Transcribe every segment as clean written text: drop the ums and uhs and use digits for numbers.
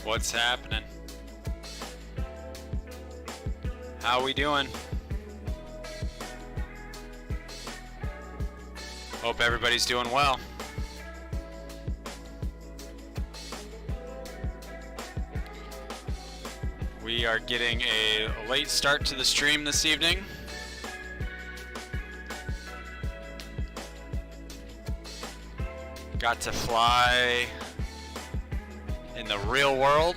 What's happening? How we doing? Hope everybody's doing well. We are getting a late start to the stream this evening. Got to fly in the real world,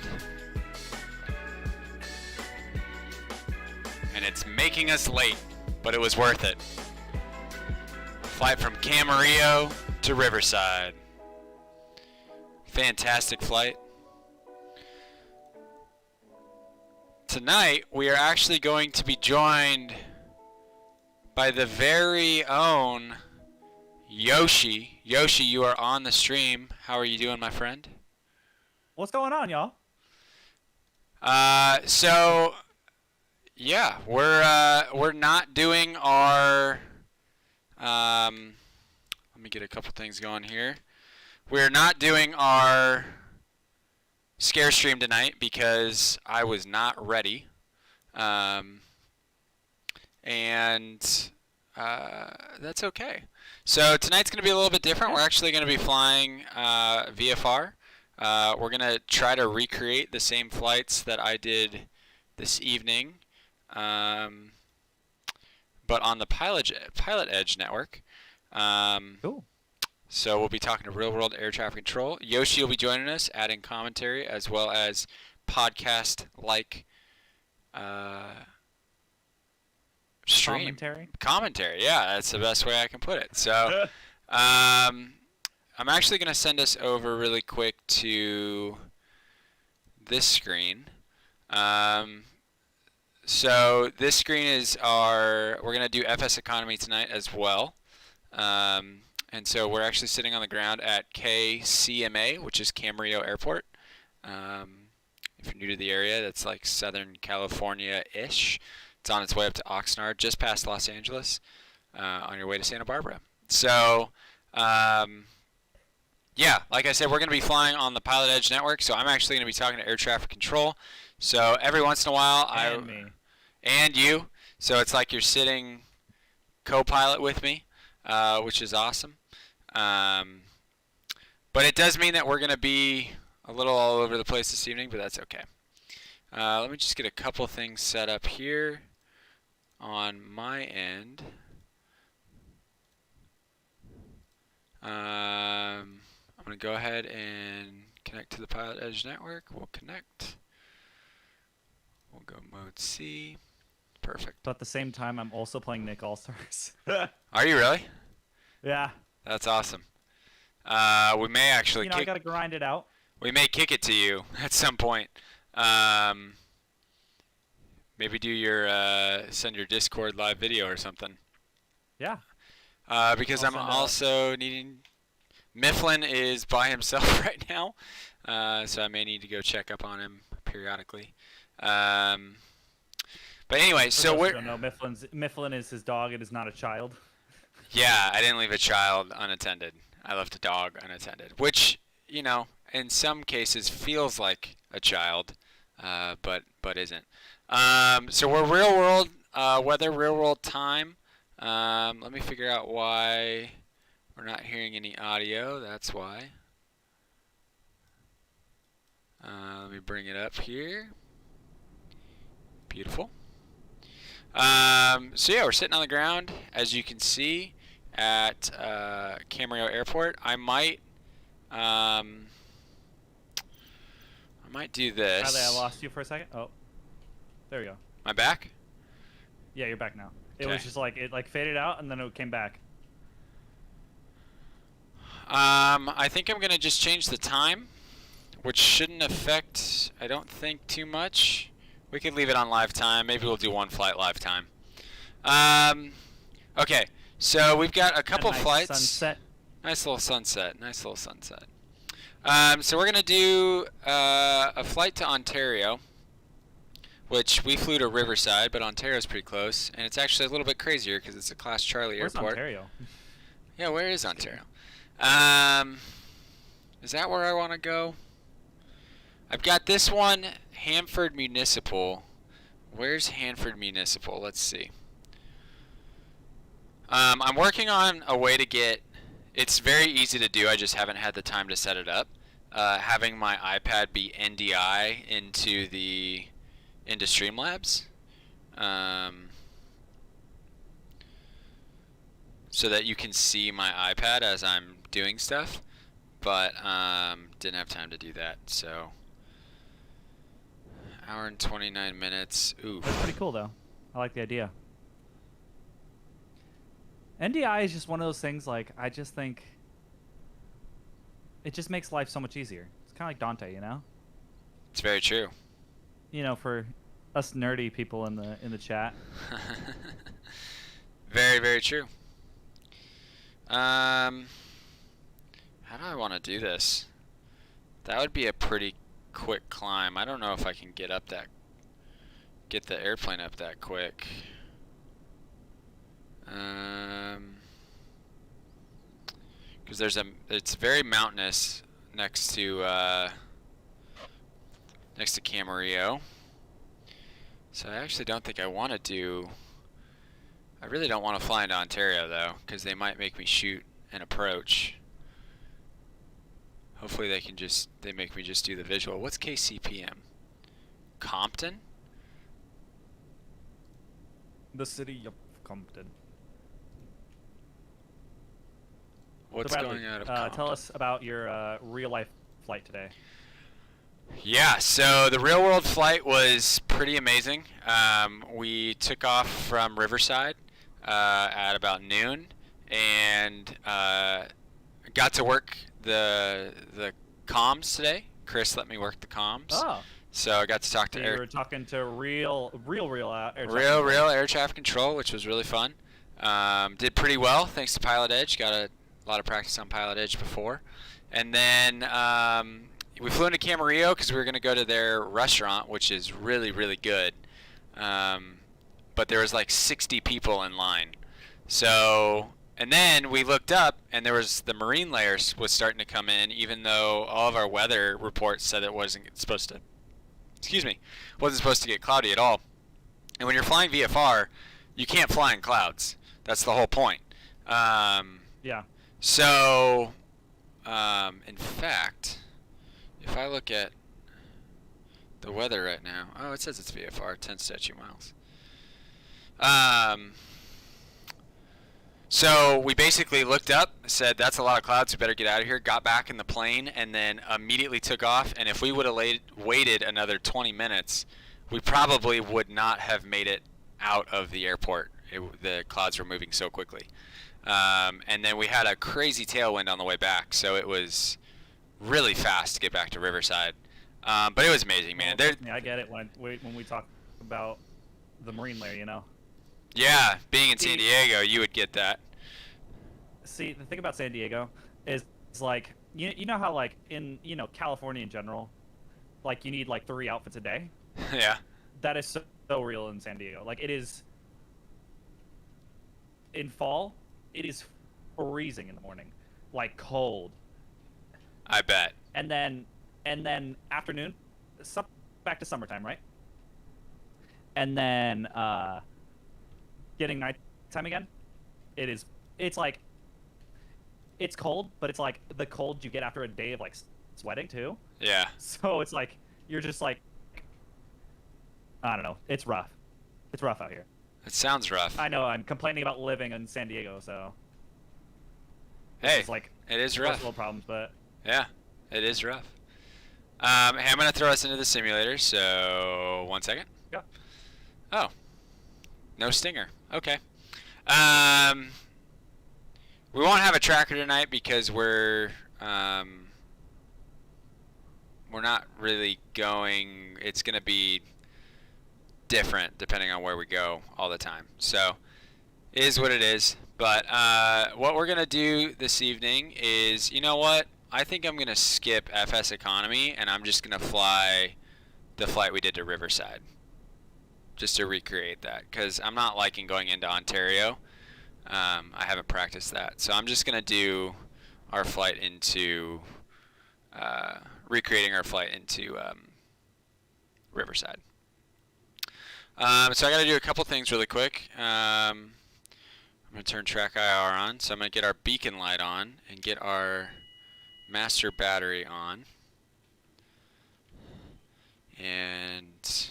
and it's making us late, but it was worth it. Flight from Camarillo to Riverside. Fantastic flight. Tonight we are actually going to be joined by the very own Yoshi. Yoshi, you are on the stream. How are you doing, my friend? What's going on, y'all? So yeah, we're not doing our let me get a couple things going here. We're not doing our scare stream tonight because I was not ready. And that's okay. So tonight's going to be a little bit different. We're actually going to be flying VFR. We're going to try to recreate the same flights that I did this evening, but on the PilotEdge network. Cool. So we'll be talking to real-world air traffic control. Yoshi will be joining us, adding commentary as well as podcast-like stream. Commentary, yeah, that's the best way I can put it. So I'm actually going to send us over really quick to this screen. So this screen is we're going to do FS Economy tonight as well. And so we're actually sitting on the ground at KCMA, which is Camarillo Airport. If you're new to the area, that's like Southern California-ish. It's on its way up to Oxnard, just past Los Angeles, on your way to Santa Barbara. So, yeah, like I said, we're going to be flying on the PilotEdge network, so I'm actually going to be talking to air traffic control. So every once in a while, and you. So it's like you're sitting co-pilot with me, which is awesome. But it does mean that we're going to be a little all over the place this evening, but that's okay. Let me just get a couple things set up here on my end. I'm going to go ahead and connect to the PilotEdge network. We'll connect. We'll go mode C. Perfect. So at the same time, I'm also playing Nick All-Stars. Are you really? Yeah. That's awesome. We may actually I got to grind it out. We may kick it to you at some point. Maybe do your send your Discord live video or something. Yeah. Because I'm also needing Mifflin is by himself right now, so I may need to go check up on him periodically. But anyway, For so those who we're don't know, Mifflin is his dog. It is not a child. yeah, I didn't leave a child unattended. I left a dog unattended, which in some cases feels like a child, but isn't. So we're real world weather, real world time. Let me figure out why we're not hearing any audio. That's why. Let me bring it up here. Beautiful. So yeah, we're sitting on the ground, as you can see, at Camarillo Airport. I might do this. Riley, I lost you for a second. Oh, there we go. My back? Yeah, you're back now. It Okay. was just like it faded out and then it came back. I think I'm gonna just change the time, which shouldn't affect, I don't think, too much. We could leave it on live time. Maybe we'll do one flight live time. Okay, so we've got a couple nice flights. Sunset. Nice little sunset. Nice little sunset. So we're gonna do a flight to Ontario, which we flew to Riverside, but Ontario's pretty close, and it's actually a little bit crazier because it's a Class Charlie Where's airport. Ontario? Yeah, where is Ontario? Is that where I want to go? I've got this one, Hanford Municipal. Where's Hanford Municipal? Let's see. I'm working on a way to get, it's very easy to do, I just haven't had the time to set it up. Having my iPad be NDI into Streamlabs. So that you can see my iPad as I'm doing stuff, but didn't have time to do that. So, hour and 29 minutes. Oof. That's pretty cool though. I like the idea. NDI is just one of those things. Like I just think it just makes life so much easier. It's kind of like Dante, you know. It's very true. You know, for us nerdy people in the chat. Very, very true. How do I want to do this? That would be a pretty quick climb. I don't know if I can get the airplane up that quick. Because it's very mountainous next to Camarillo. So I actually don't think I want to do. I really don't want to fly into Ontario though, because they might make me shoot an approach. Hopefully they make me just do the visual. What's KCPM? Compton? The city of Compton. What's So Bradley, going out of Compton? tell us about your real life flight today. Yeah, so the real world flight was pretty amazing. We took off from Riverside at about noon and got to work the comms today. Chris let me work the comms. Oh. So I got to talk to You were talking to real air traffic real air traffic control, which was really fun. Did pretty well thanks to PilotEdge. Got a lot of practice on PilotEdge before. And then we flew into Camarillo because we were going to go to their restaurant, which is really, really good. But there was like 60 people in line. So, and then we looked up and there was the marine layer was starting to come in, even though all of our weather reports said it wasn't supposed to get cloudy at all. And when you're flying VFR, you can't fly in clouds. That's the whole point. Yeah. So, in fact, if I look at the weather right now, oh, it says it's VFR, 10 statute miles. So we basically looked up, said that's a lot of clouds, we better get out of here, got back in the plane, and then immediately took off. And if we would have waited another 20 minutes, we probably would not have made it out of the airport. The clouds were moving so quickly. And then we had a crazy tailwind on the way back, so it was really fast to get back to Riverside. But it was amazing, man. Well, I get it when we talk about the marine layer, you know. Yeah, being in San Diego, you would get that. See, the thing about San Diego is like you know how like in California in general, like you need like 3 outfits a day. Yeah. That is so real in San Diego. Like it is in fall, it is freezing in the morning, like cold, I bet. and then afternoon, back to summertime, right? And then getting nighttime again. It's like it's cold, but it's like the cold you get after a day of like sweating too. Yeah. So it's like you're just like I don't know. It's rough. It's rough out here. It sounds rough. I know. I'm complaining about living in San Diego, so Hey, it's like it is first rough. world problems, but Yeah, it is rough. Hey, I'm gonna throw us into the simulator. So 1 second. yeah. Oh, no stinger. Okay. Um, we won't have a tracker tonight because we're not really going. It's gonna be different depending on where we go all the time. So it is what it is. But what we're gonna do this evening is, you know what? I think I'm gonna skip FS Economy and I'm just gonna fly the flight we did to Riverside, just to recreate that, because I'm not liking going into Ontario. I haven't practiced that, so I'm just gonna do our flight into recreating our flight into Riverside. So I got to do a couple things really quick. I'm going to turn track IR on. So I'm going to get our beacon light on and get our master battery on. And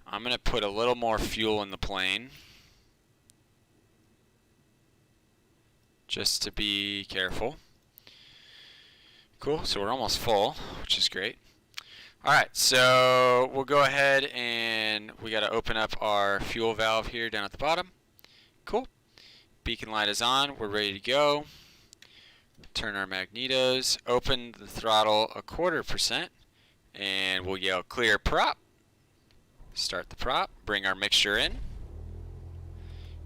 I'm going to put a little more fuel in the plane, just to be careful. Cool, so we're almost full, which is great. Alright, so we'll go ahead and we got to open up our fuel valve here down at the bottom. Cool. Beacon light is on. We're ready to go. Turn our magnetos. Open the throttle 1/4%. And we'll yell clear prop. Start the prop. Bring our mixture in.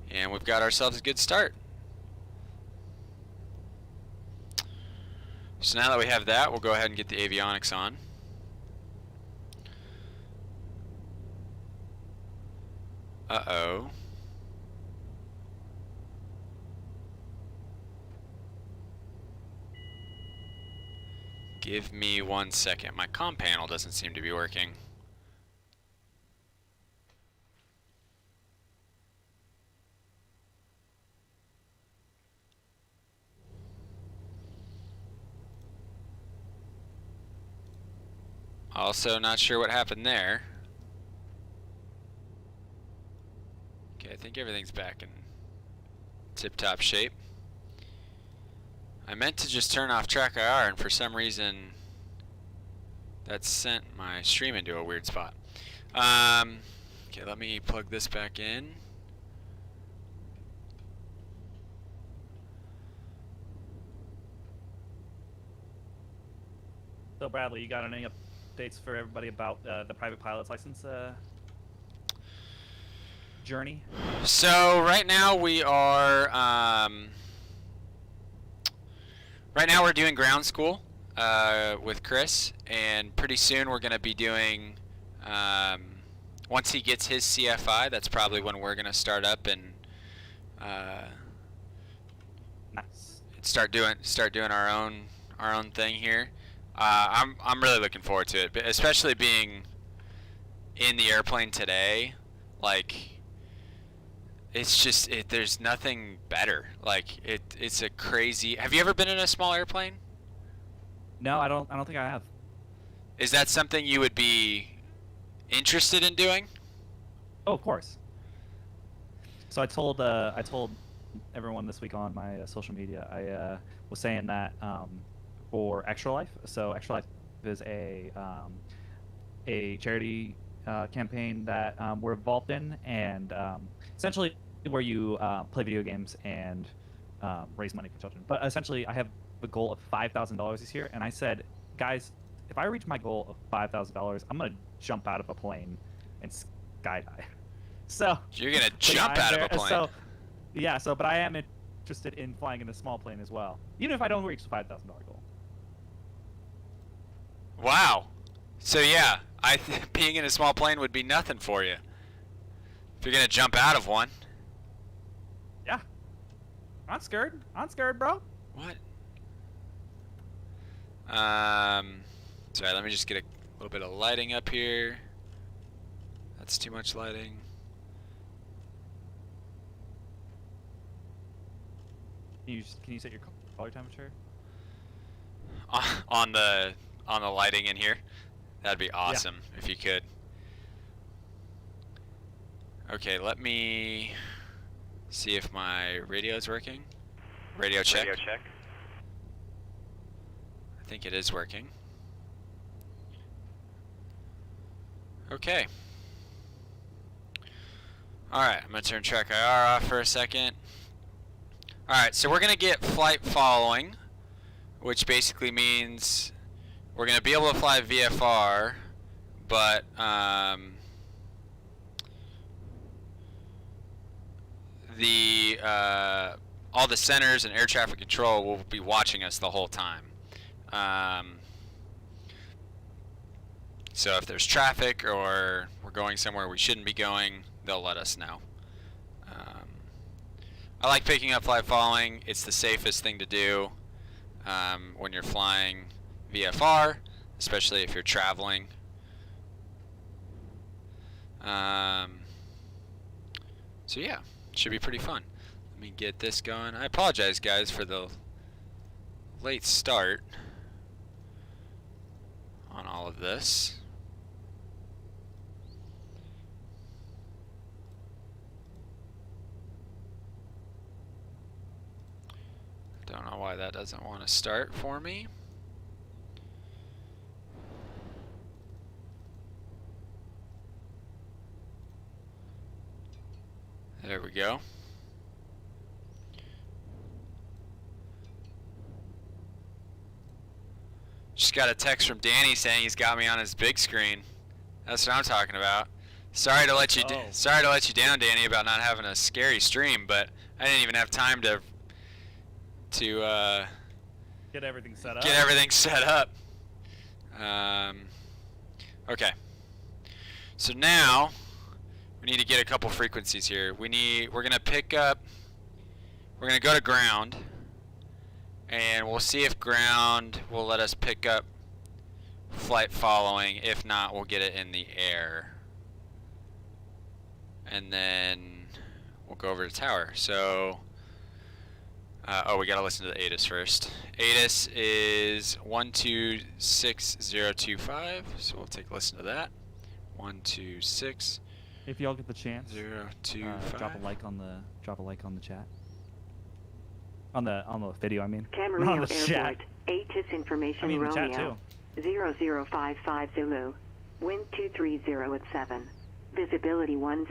And we've got ourselves a good start. So now that we have that, we'll go ahead and get the avionics on. Uh-oh. Give me 1 second. My comm panel doesn't seem to be working. Also not sure what happened there. Okay, I think everything's back in tip-top shape. I meant to just turn off track IR, and for some reason that sent my stream into a weird spot. Okay, let me plug this back in. So Bradley, you got any updates for everybody about the private pilot's license journey? So right now we are we're doing ground school with Chris, and pretty soon we're going to be doing once he gets his CFI, that's probably when we're going to start up and Nice. start doing our own thing here. I'm really looking forward to it, but especially being in the airplane today. Like, it's just there's nothing better. Like it's a crazy. Have you ever been in a small airplane? No, I don't think I have. Is that something you would be interested in doing? Oh, of course. So I told everyone this week on my social media. I was saying that for Extra Life. So Extra Life is a charity campaign that we're involved in, and essentially where you play video games and raise money for children. But essentially, I have a goal of $5,000 this year, and I said, guys, if I reach my goal of $5,000, I'm gonna jump out of a plane and skydive. So you're gonna jump out of a plane. So yeah. So, but I am interested in flying in a small plane as well, even if I don't reach the $5,000 goal. Wow. So yeah, being in a small plane would be nothing for you. If you're gonna jump out of one. Yeah. I'm scared. I'm scared, bro. What? Sorry, let me just get a little bit of lighting up here. That's too much lighting. Can you set your color temperature? On the lighting in here? That'd be awesome if you could. Okay, let me see if my radio is working. Radio check. Radio check. I think it is working. Okay. Alright, I'm going to turn track IR off for a second. Alright, so we're going to get flight following, which basically means we're going to be able to fly VFR, but all the centers and air traffic control will be watching us the whole time. So if there's traffic or we're going somewhere we shouldn't be going, they'll let us know. I like picking up flight following. It's the safest thing to do when you're flying VFR, especially if you're traveling. So yeah, should be pretty fun. Let me get this going. I apologize, guys, for the late start on all of this. Don't know why that doesn't want to start for me. There we go. Just got a text from Danny saying he's got me on his big screen. That's what I'm talking about. Sorry to let you down, Danny, about not having a scary stream, but I didn't even have time to get everything set up. Get everything set up. Okay. So now we need to get a couple frequencies here. We're gonna go to ground, and we'll see if ground will let us pick up flight following. If not, we'll get it in the air. And then we'll go over to tower. So we gotta listen to the ATIS first. ATIS is 126025, so we'll take a listen to that. 126. If y'all get the chance, 025. drop a like on the chat. On the video, I mean. Camarillo On the chat. Airport, ATIS information I mean, the chat Romeo, too. 0055 Zulu, wind 230 at 7, visibility 10,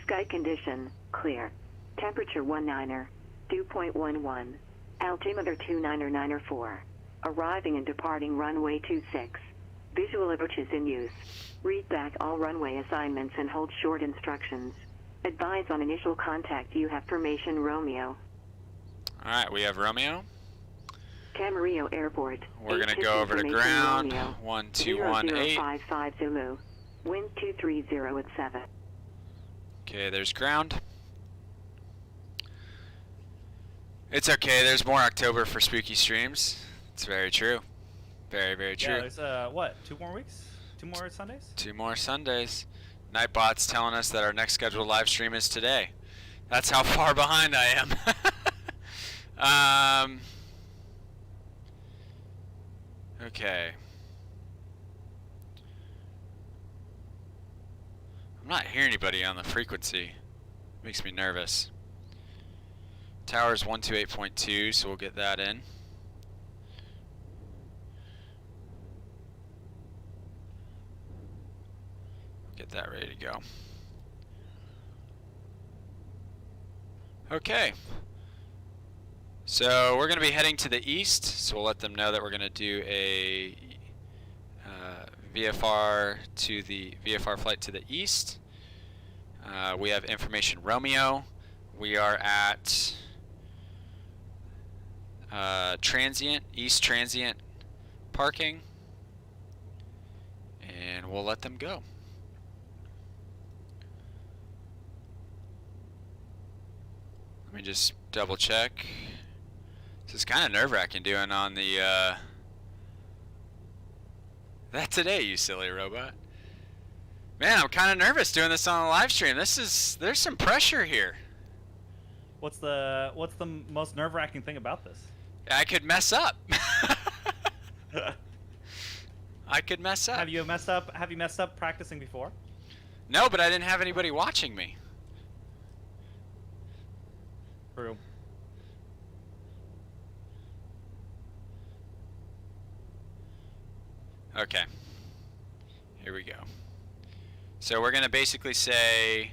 sky condition, clear, temperature 19er, dew point 11, altimeter 2994, arriving and departing runway 26, visual approaches in use, read back all runway assignments and hold short instructions, advise on initial contact you have formation Romeo. Alright, we have Romeo. Camarillo Airport. We're going to ATIS go over to information ground. Romeo, 1218. 0055 Zulu. Wind 230 at 7. Okay, there's ground. It's okay, there's more October for spooky streams. It's very true. Very, very true. Yeah, there's what? 2 more weeks? 2 more Sundays? 2 more Sundays. Nightbot's telling us that our next scheduled live stream is today. That's how far behind I am. Okay. I'm not hearing anybody on the frequency. Makes me nervous. Tower's 128.2, so we'll get that in. Get that ready to go. Okay. So we're going to be heading to the east, so we'll let them know that we're going to do a VFR flight to the east. We have information Romeo. We are at east transient parking, and we'll let them go. Let me just double check. This is kind of nerve-wracking doing on the that today, you silly robot. Man, I'm kind of nervous doing this on a live stream. There's some pressure here. What's the most nerve-wracking thing about this? I could mess up. I could mess up. Have you messed up practicing before? No, but I didn't have anybody watching me. True. Okay. Here we go. So we're going to basically say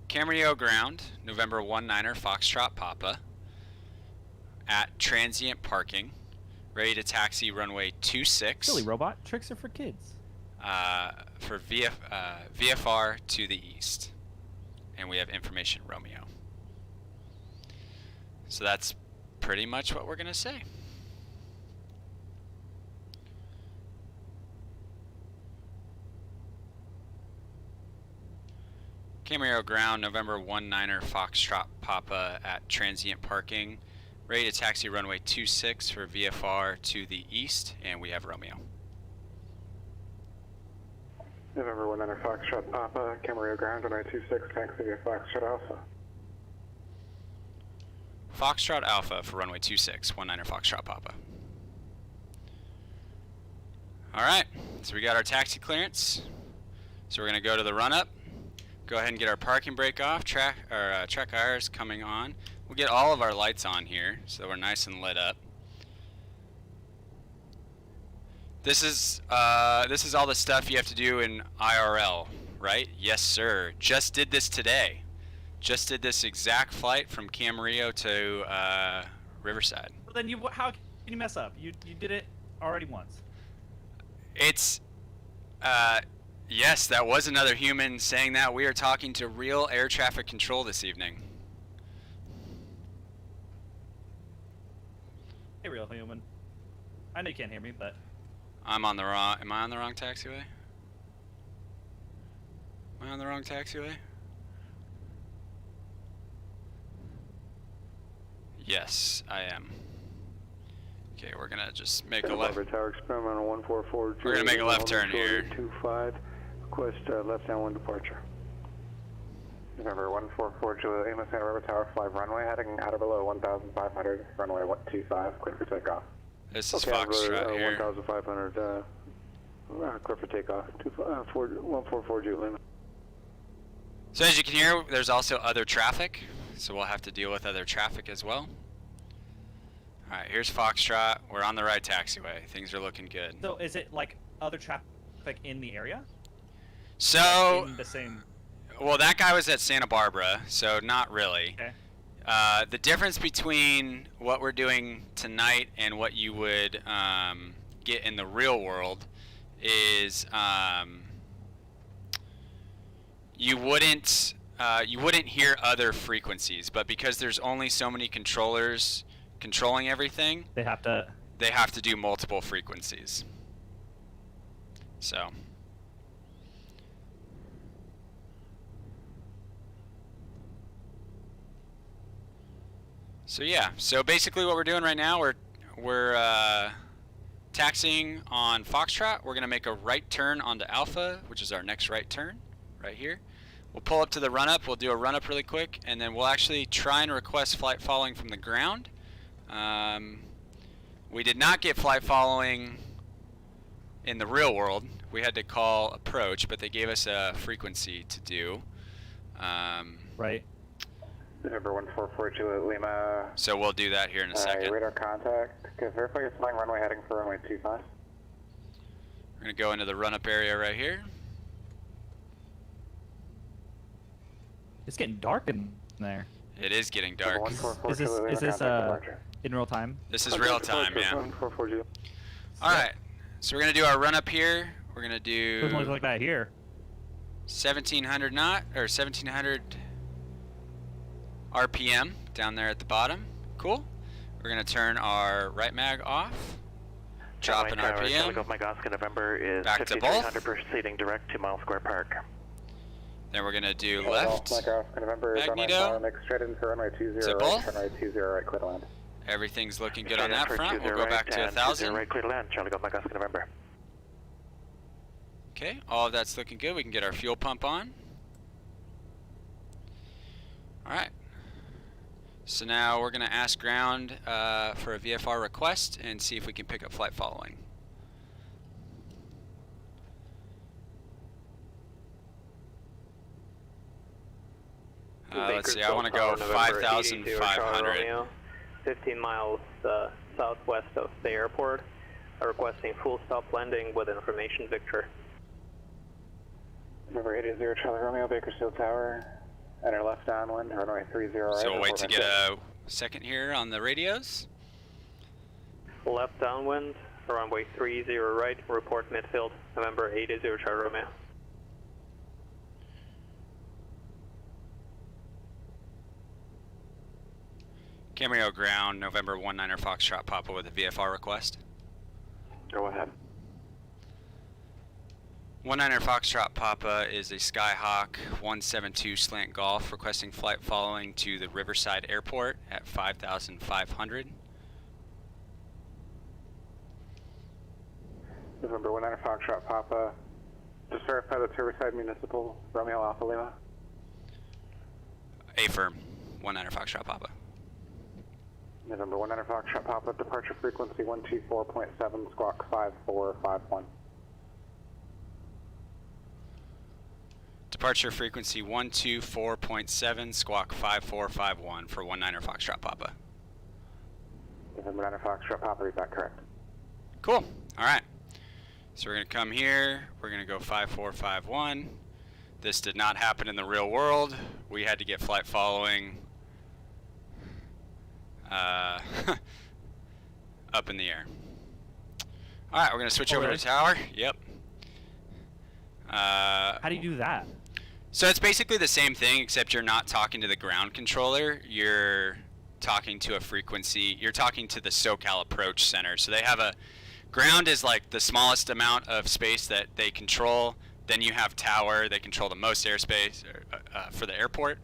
Camarillo ground, November 19er, Foxtrot Papa, at transient parking, ready to taxi runway 26. Silly robot, tricks are for kids. For VFR to the east. And we have information Romeo. So that's pretty much what we're going to say. Camarillo ground, November 19er, Foxtrot Papa at transient parking. Ready to taxi runway 26 for VFR to the east, and we have Romeo. November 19er, Foxtrot Papa, Camarillo ground, runway 26, taxi via Foxtrot Alpha. Foxtrot Alpha for runway 26, 19er Foxtrot Papa. Alright, so we got our taxi clearance. So we're going to go to the run-up. Go ahead and get our parking brake off. Track IRs coming on. We'll get all of our lights on here so we're nice and lit up. This is all the stuff you have to do in IRL, right? Yes, sir. Just did this today. Just did this exact flight from Camarillo to Riverside. Well, then how can you mess up? You did it already once. It's yes, that was another human saying that. We are talking to real air traffic control this evening. Hey, real human. I know you can't hear me, but Am I on the wrong taxiway? Am I on the wrong taxiway? Yes, I am. Okay, we're gonna just make a left. Tower experiment on 144. We're gonna make a left turn here. 25. Request left downwind departure. November 144 Juliet Lima Santa Barbara Tower 5 runway heading out of below 1,500 runway 125 clear for takeoff. This is okay, Foxtrot here. 1,500 clear for takeoff. 144 Juliet Lima. So as you can hear, there's also other traffic, so we'll have to deal with other traffic as well. Alright, here's Foxtrot. We're on the right taxiway. Things are looking good. So is it like other traffic in the area? So, in the same... well, that guy was at Santa Barbara, so not really. Okay. The difference between what we're doing tonight and what you would get in the real world is you wouldn't hear other frequencies, but because there's only so many controllers controlling everything, They have to do multiple frequencies. So yeah, so basically what we're doing right now, we're taxiing on Foxtrot. We're gonna make a right turn onto Alpha, which is our next right turn, right here. We'll pull up to the run-up. We'll do a run-up really quick, and then we'll actually try and request flight following from the ground. We did not get flight following in the real world. We had to call approach, but they gave us a frequency to do. right. November 144 Juliet Lima. So we'll do that here in a second. Radar contact. Verify you're flying runway heading for runway 25. We're going to go into the run-up area right here. It's getting dark in there. It is getting dark. Is this in real time? This is real time, yeah. 144 Juliet. Alright, so we're going to do our run-up here. We're going to do Doesn't look like that here. 1700 knot, or 1700 RPM down there at the bottom. Cool. We're We're going to turn our right mag off. Drop an RPM. Golf Mike Oscar November is Back to both. 5300 proceeding direct to Mile Square Park. Then we're going to do left. Mike Oscar November is Magneto. make straight in for runway 20 To right, both. turn right 20 right, clear to land. Everything's looking good on that front. We'll go back to 1,000. Right, clear to land. Charlie Golf Mike Oscar November. Okay, all of that's looking good. We can get our fuel pump on. Alright. So now we're going to ask ground for a VFR request and see if we can pick up flight following. Let's see, I want to go 5,500. 15 miles southwest of the airport, requesting full stop landing with information Victor. November 80 Charlie Romeo, Bakersfield Tower, enter left downwind, runway 30 right. So we'll wait to get a second here on the radios. Left downwind, runway 30 right, report midfield, November 80 Charlie Romeo. Cameo ground, November 19er Foxtrot Papa with a VFR request. Go ahead. 19er Foxtrot Papa is a Skyhawk 172 slant golf requesting flight following to the Riverside Airport at 5,500. November 19er Foxtrot Papa, just verify the Riverside Municipal, Romeo Alpha Lima. Affirm, 19er Foxtrot Papa. November 19er Foxtrot Papa, departure frequency 124.7, squawk 5451. Departure frequency 124.7, squawk 5451 for 19er Foxtrot Papa. November 19er Foxtrot Papa, is that correct? Cool. All right. So we're going to come here. We're going to go 5451. This did not happen in the real world. We had to get flight following up in the air. All right, we're going to switch over to tower. Yep. How do you do that? So it's basically the same thing, except you're not talking to the ground controller. You're talking to a frequency. You're talking to the SoCal Approach Center. So they have a ground is like the smallest amount of space that they control. Then you have tower. They control the most airspace for the airport.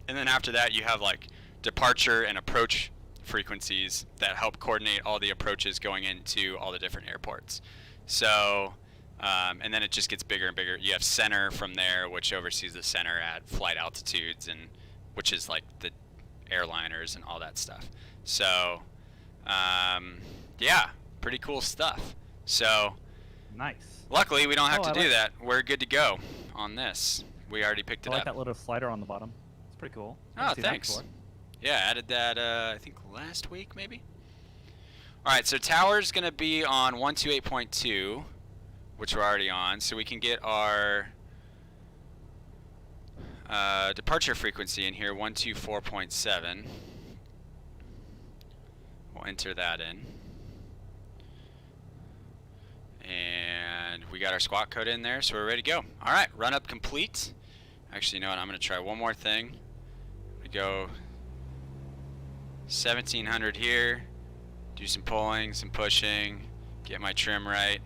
And then after that, you have like departure and approach frequencies that help coordinate all the approaches going into all the different airports. So, and then it just gets bigger and bigger. You have center from there, which oversees the center at flight altitudes, and which is like the airliners and all that stuff. So, yeah, pretty cool stuff. So, Nice. luckily we don't have to do like that. We're good to go on this. We already picked it I like up. that little slider on the bottom. It's pretty cool. Oh, Haven't seen that thanks. before. Yeah, added that, I think last week, maybe? Alright, so tower's going to be on 128.2, which we're already on, so we can get our departure frequency in here, 124.7. We'll enter that in. And we got our squawk code in there, so we're ready to go. Alright, run up complete. Actually, you know what, I'm going to try one more thing. We go 1700 here, do some pulling, some pushing, get my trim right,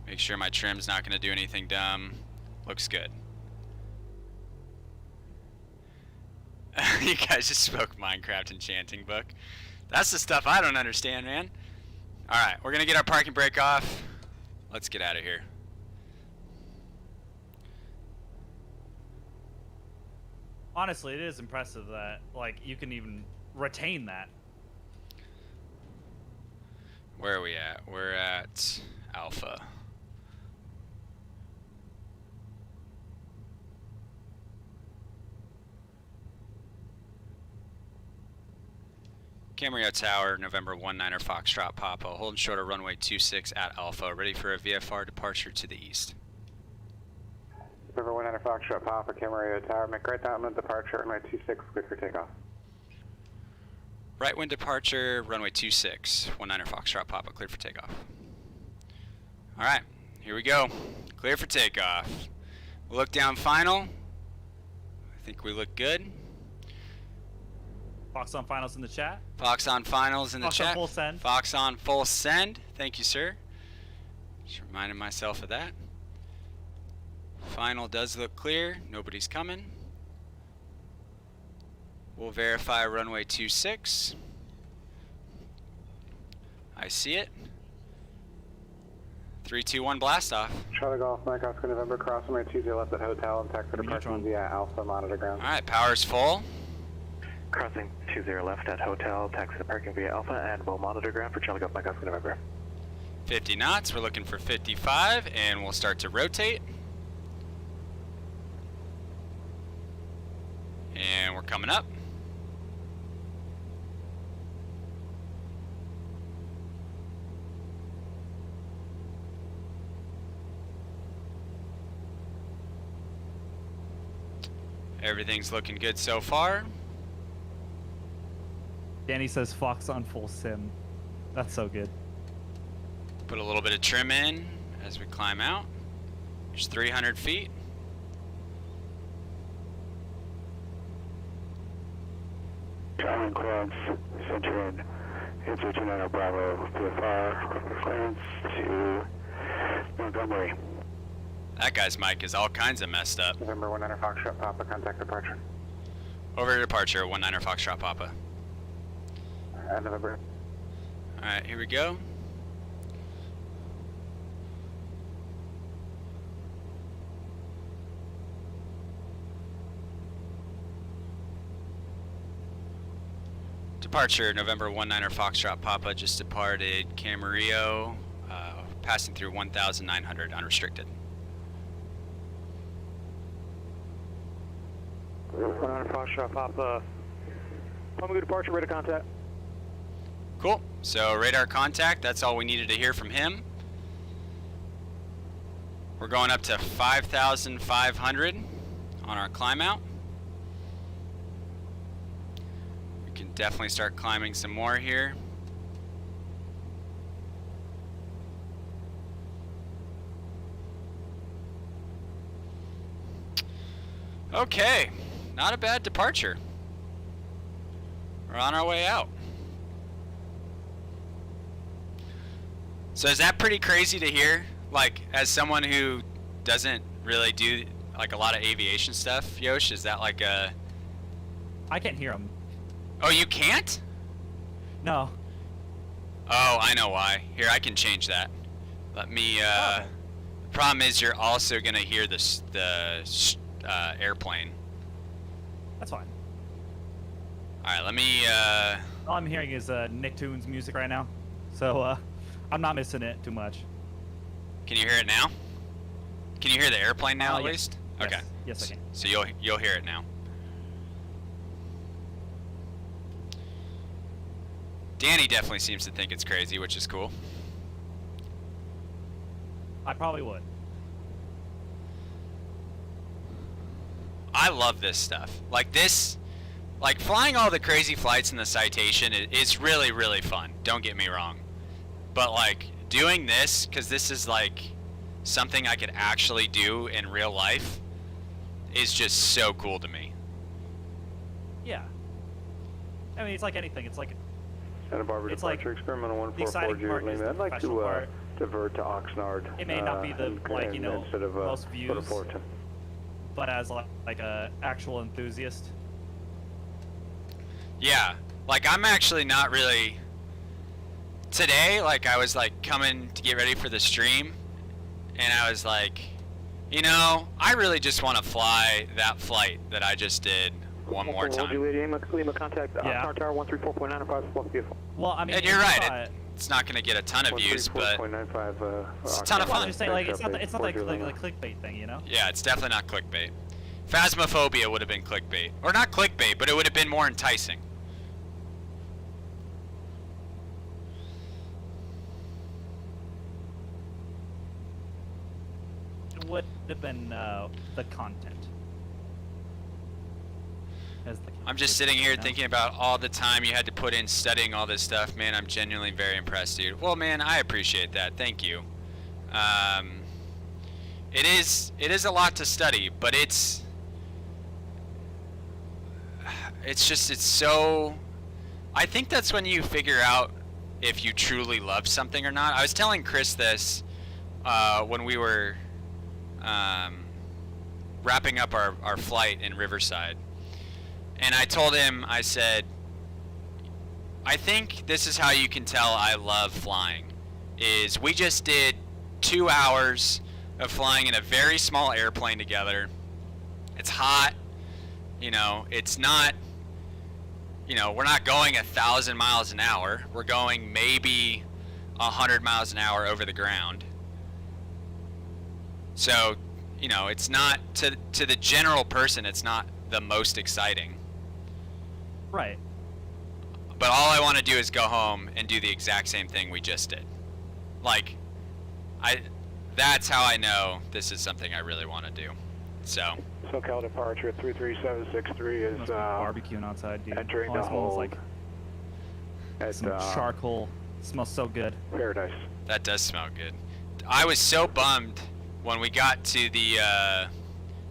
make sure my trim's not going to do anything dumb. Looks good. You guys just spoke Minecraft enchanting book. That's the stuff I don't understand, man. Alright, we're going to get our parking brake off. Let's get out of here. Honestly, it is impressive that like you can even retain that. Where are we at? We're at Alpha. Camarillo Tower, November 19er Foxtrot Papa, holding short of runway 26 at Alpha, ready for a VFR departure to the east. November 19er Foxtrot Papa, Camarillo Tower, make right downwind departure, runway 26, clear for takeoff. Right wind departure, runway 26, 19er Foxtrot Papa, clear for takeoff. Alright, here we go. Clear for takeoff. We'll look down final. I think we look good. Fox on Finals in the chat. Fox on Finals in the Fox chat. on full send. Fox on full send. Thank you, sir. Just reminding myself of that. Final does look clear. Nobody's coming. We'll verify runway 26. I see it. 3, 2, 1, blast off. Charlie Golf, Mike Oscar November, cross runway 20 left at hotel and taxi departure via Alpha monitor ground. Alright, power's full. Crossing 20 left at hotel, taxi to parking via Alpha, and we'll monitor ground for Charlie Golf, Mike Oscar November. 50 knots, we're looking for 55, and we'll start to rotate. And we're coming up. Everything's looking good so far. Danny says Fox on full sim. That's so good. Put a little bit of trim in as we climb out. There's 300 feet. Island clearance, center in, answer 29 Bravo, VFR, clearance to Montgomery. That guy's mic is all kinds of messed up. November 19 Foxtrot Papa, contact departure. Over to departure, 19er Foxtrot Papa. November. Alright, here we go. Departure, November 19er Foxtrot Papa just departed Camarillo, passing through 1,900 unrestricted. 19 Foxtrot Papa, good departure, radar contact. Cool, so radar contact, that's all we needed to hear from him. We're going up to 5,500 on our climb out. We can definitely start climbing some more here. Okay, not a bad departure. We're on our way out. So is that pretty crazy to hear? Like, as someone who doesn't really do like a lot of aviation stuff, Yosh, is that like a... I can't hear him. Oh, you can't? No. Oh, I know why. Here, I can change that. Let me, Oh. The problem is you're also gonna hear the airplane. That's fine. Alright, let me, All I'm hearing is Nicktoons music right now. So, I'm not missing it too much. can you hear it now? Can you hear the airplane now at Yes. least? Yes. Okay. Yes, I can. So you'll hear it now. Danny definitely seems to think it's crazy, which is cool. I probably would. I love this stuff. Like this, like flying all the crazy flights in the Citation is really, really fun. Don't get me wrong. But like doing this, because this is like something I could actually do in real life, is just so cool to me. Yeah. I mean, it's like anything. It's like Santa Barbara It's departure, like experimental the exciting 1440 part is Lima. the I'd like professional to part. divert to Oxnard. It may not be the, like, you know, instead of, most views. Fullerton. but as like a actual enthusiast. Yeah, like I'm actually not really. Today, like I was like coming to get ready for the stream, and I was like, you know, I really just want to fly that flight that I just did one more time. Lima contact Yeah. Oxnard Tower 134.905, beautiful. Well, I mean, And you're right. uh, It's not going to get a ton of views, but 134.95, it's a ton of well, fun. I'm just saying, like, it's not like the clickbait thing, you know? yeah, it's definitely not clickbait. Phasmophobia would have been clickbait, or not clickbait, but it would have been more enticing. It would have been the content. I'm just sitting here thinking about all the time you had to put in studying all this stuff. Man, I'm genuinely very impressed, dude. Well, man, I appreciate that. Thank you. It is a lot to study, but it's so I think that's when you figure out if you truly love something or not. I was telling Chris this when we were wrapping up our flight in Riverside. And I told him, I said, I think this is how you can tell I love flying, is we just did 2 hours of flying in a very small airplane together. It's hot, it's not, we're not going 1,000 miles an hour. We're going maybe 100 miles an hour over the ground. So, it's not, to the general person, it's not the most exciting. Right. But all I want to do is go home and do the exact same thing we just did. Like, that's how I know this is something I really want to do. So. SoCal departure 33763 is barbecuing outside, dude. entering Oh, the it smells hold like at some charcoal. It smells so good. Paradise. That does smell good. I was so bummed when we got to the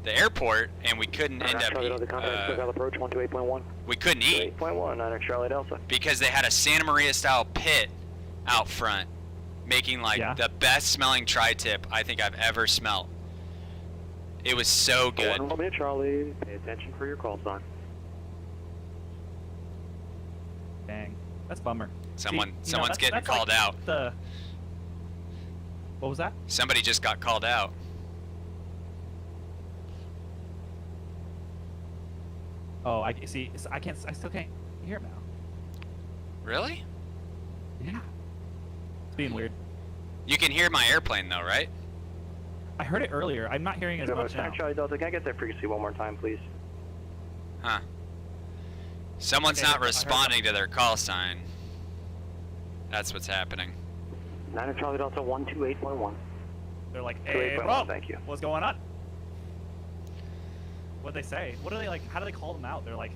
airport and we couldn't end up. Approach 128.1. We couldn't eat 8.1 9 Charlie Delta. because they had a Santa Maria style pit out front, making the best smelling tri-tip I think I've ever smelled. It was so good. 1 minute Charlie, pay attention for your call sign. Dang, that's a bummer. Someone's getting called out. What was that? Somebody just got called out. Oh, I see. I still can't hear it now. Really? Yeah. It's being weird. You can hear my airplane though, right? I heard it earlier. I'm not hearing it as much now. Charlie Delta, can I get that frequency one more time, please? Huh. Someone's not responding to their call sign. That's what's happening. 9 Charlie Delta 128.1. They're like, hey, bro, thank you. what's going on? What'd they say? What are they like? How do they call them out? They're like,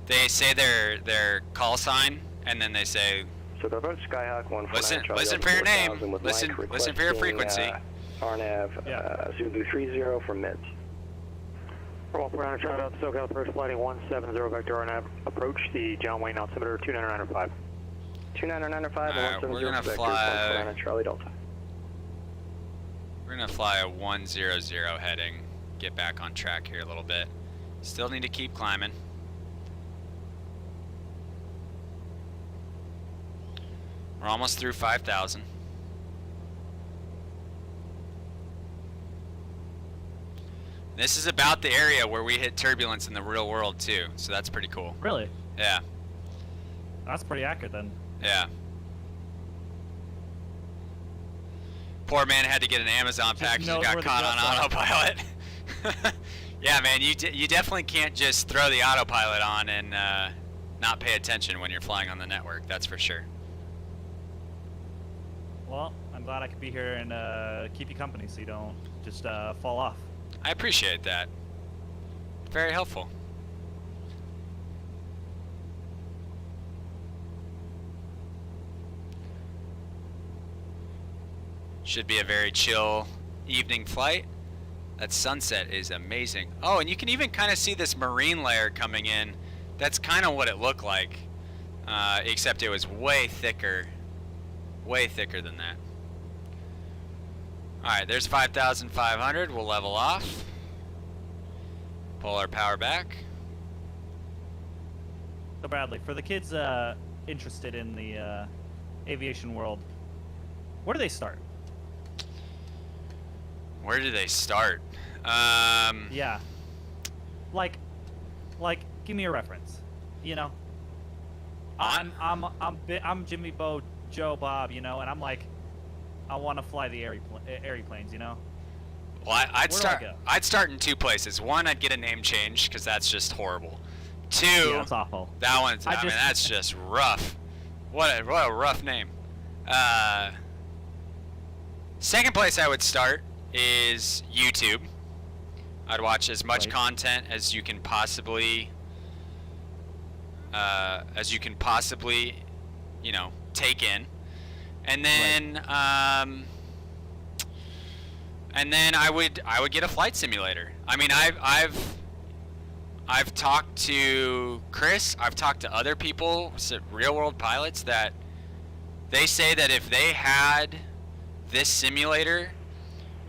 They say their call sign, and then they say, So they're about Skyhawk 149. listen for your name. Listen for your frequency. RNAV, Zulu 30 from MIDS. 419 Charlie Delta, SoCal approach flighting 170 vector RNAV. Approach the Downwind altimeter 29905. 29905 and 170 we're gonna vector fly. 149 Charlie Delta. We're gonna fly a 100 heading. Get back on track here a little bit. Still need to keep climbing. We're almost through 5,000. This is about the area where we hit turbulence in the real world too, so that's pretty cool. really? Yeah, That's pretty accurate then. yeah. Poor man had to get an Amazon package and knows got where the caught on jets are. autopilot. Yeah, man, you definitely can't just throw the autopilot on and not pay attention when you're flying on the network. That's for sure. Well, I'm glad I could be here and keep you company so you don't just fall off. I appreciate that. Very helpful. Should be a very chill evening flight. That sunset is amazing. Oh, and you can even kind of see this marine layer coming in. That's kind of what it looked like, except it was way thicker than that. Alright, there's 5,500. We'll level off. Pull our power back. So Bradley, for the kids interested in the aviation world, where do they start? Where do they start? Yeah. Like, give me a reference. You know. I'm Jimmy, Bo, Joe, Bob. You know, and I'm like, I want to fly the airy planes. You know. Well, I'd Where do I go? I'd start in two places. One, I'd get a name change because that's just horrible. Two, Yeah, it's awful. that one's. I mean, that's just rough. What a rough name. Second place I would start is YouTube. I'd watch as much content as you can possibly, take in, and then I would get a flight simulator. I mean, I've talked to Chris. I've talked to other people, real-world pilots, that they say that if they had this simulator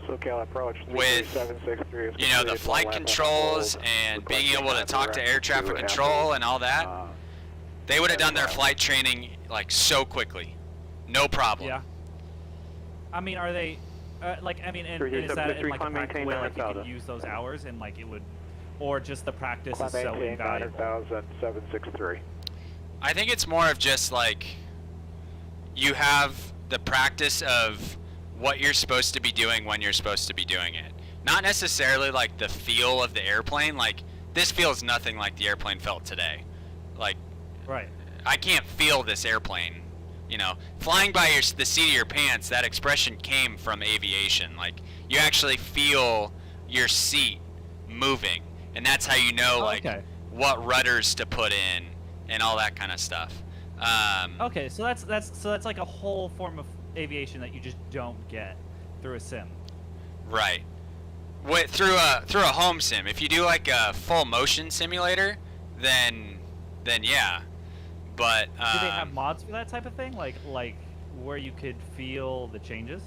SoCal approach with, 3763, you know, the flight controls and being able to talk to air traffic control and all that, they would have done their flight training like so quickly, no problem. Yeah. I mean, are they like? I mean, and is that in like a practical way, like you could use those hours and like it would, or just the practice is so invaluable? 763. I think it's more of just like you have the practice of what you're supposed to be doing when you're supposed to be doing it. Not necessarily like the feel of the airplane. Like this feels nothing like the airplane felt today. Like, right. I can't feel this airplane. You know, flying by the seat of your pants, that expression came from aviation. Like, you actually feel your seat moving, and that's how you know, like, what rudders to put in and all that kind of stuff. Okay, so that's like a whole form of aviation that you just don't get through a sim. Right. Through a home sim. If you do like a full motion simulator, then yeah. But do they have mods for that type of thing? Like where you could feel the changes?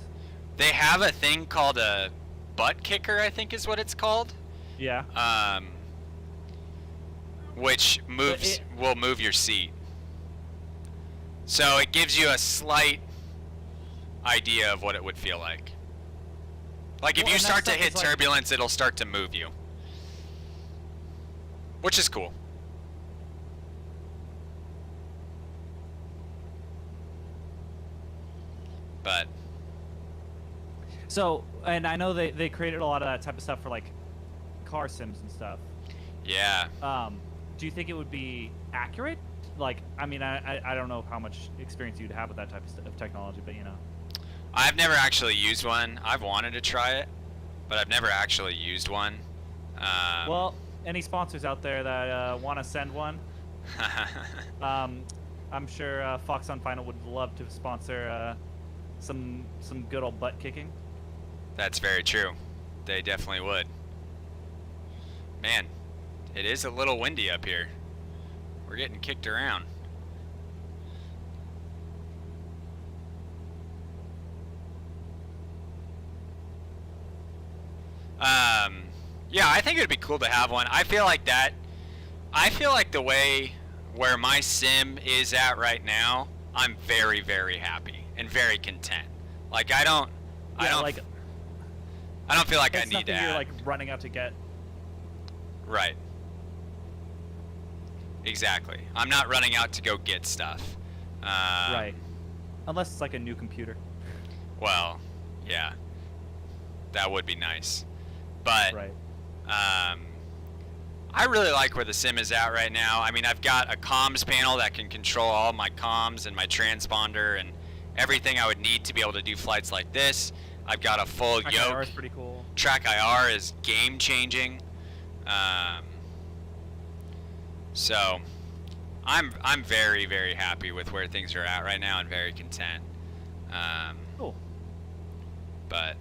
They have a thing called a butt kicker, I think is what it's called. Yeah. Which will move your seat. So it gives you a slight idea of what it would feel like. Like if you start to hit turbulence, it'll start to move you. Which is cool. But so, and I know they created a lot of that type of stuff for like car sims and stuff. Yeah. Do you think it would be accurate? Like, I mean, I don't know how much experience you'd have with that type of technology, but you know. I've never actually used one. I've wanted to try it, but I've never actually used one. Well, any sponsors out there that want to send one? I'm sure Fox On Final would love to sponsor some good old butt kicking. That's very true. They definitely would. Man, it is a little windy up here. We're getting kicked around. Yeah, I think it would be cool to have one. I feel like the way where my sim is at right now, I'm very, very happy and very content. Like I don't feel like I need to add. You're like running out to get. Right. Exactly. I'm not running out to go get stuff. Right. Unless it's like a new computer. Well, yeah. That would be nice. But right. I really like where the sim is at right now. I mean, I've got a comms panel that can control all my comms and my transponder and everything I would need to be able to do flights like this. I've got a full yoke. Track IR is pretty cool. Track IR is game changing. So I'm very, very happy with where things are at right now and very content. Cool. But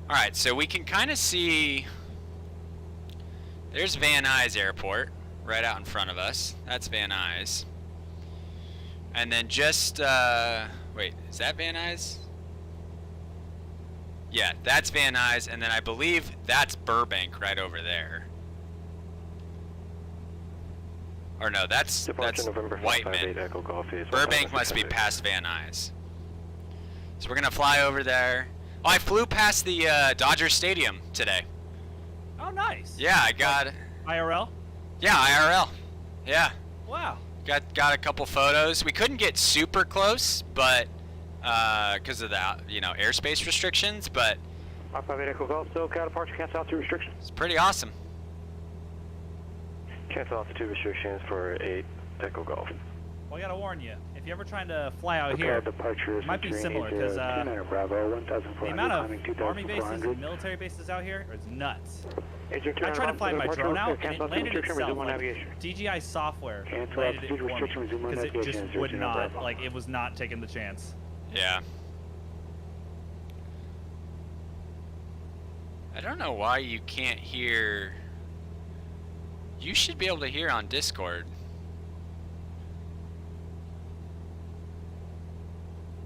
all right, so we can kind of see there's Van Nuys Airport right out in front of us. That's Van Nuys. And then just wait, is that Van Nuys? Yeah, that's Van Nuys, and then I believe that's Burbank right over there. Or no, that's Whiteman. Burbank must be past Van Nuys. So we're gonna fly over there. Oh, I flew past the Dodger Stadium today. Oh, nice. Yeah, I got IRL. Yeah, IRL. Yeah. Wow. Got a couple photos. We couldn't get super close, but because of the airspace restrictions, but 58 Echo Golf, SoCal departure, cancel altitude restrictions. It's pretty awesome. Cancel altitude restrictions for 8 Echo Golf. Well, I gotta warn you, if you're ever trying to fly out here, it might be similar because the amount of army bases and military bases out here is nuts. I tried to fly my drone out and it landed itself. Like, DJI software landed it for me because it just would not, like, it was not taking the chance. Yeah. I don't know why you can't hear You should be able to hear on Discord.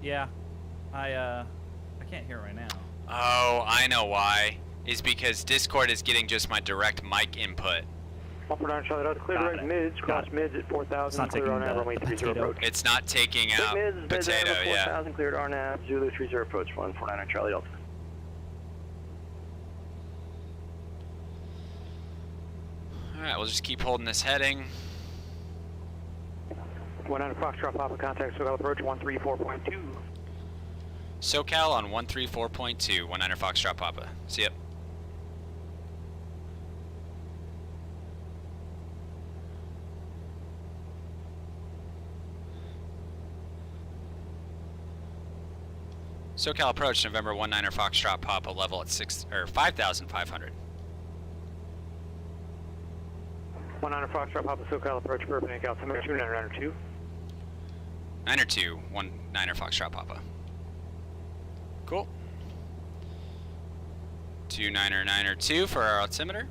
Yeah, I can't hear right now. Oh, I know why. Is because Discord is getting just my direct mic input. 149 Charlie Delta, clear direct mids, cross mids at 4,000, clear RNAV, runway 30 approach. It's not taking out potato, yeah. 4,000, cleared RNAV, Zulu 30 approach, 149 Charlie Delta. 'Alright, we'll just keep holding this heading. 19 Foxtrot Papa, contact SoCal approach 134.2. SoCal on 134.2, 19 Foxtrot Papa. See ya. SoCal approach, November 19 Foxtrot Papa, level at 5,500. 19 Foxtrot Papa, SoCal approach, perpendicular altimeter 2992. 902, 19 Foxtrot Papa. Cool. 2992 for our altimeter.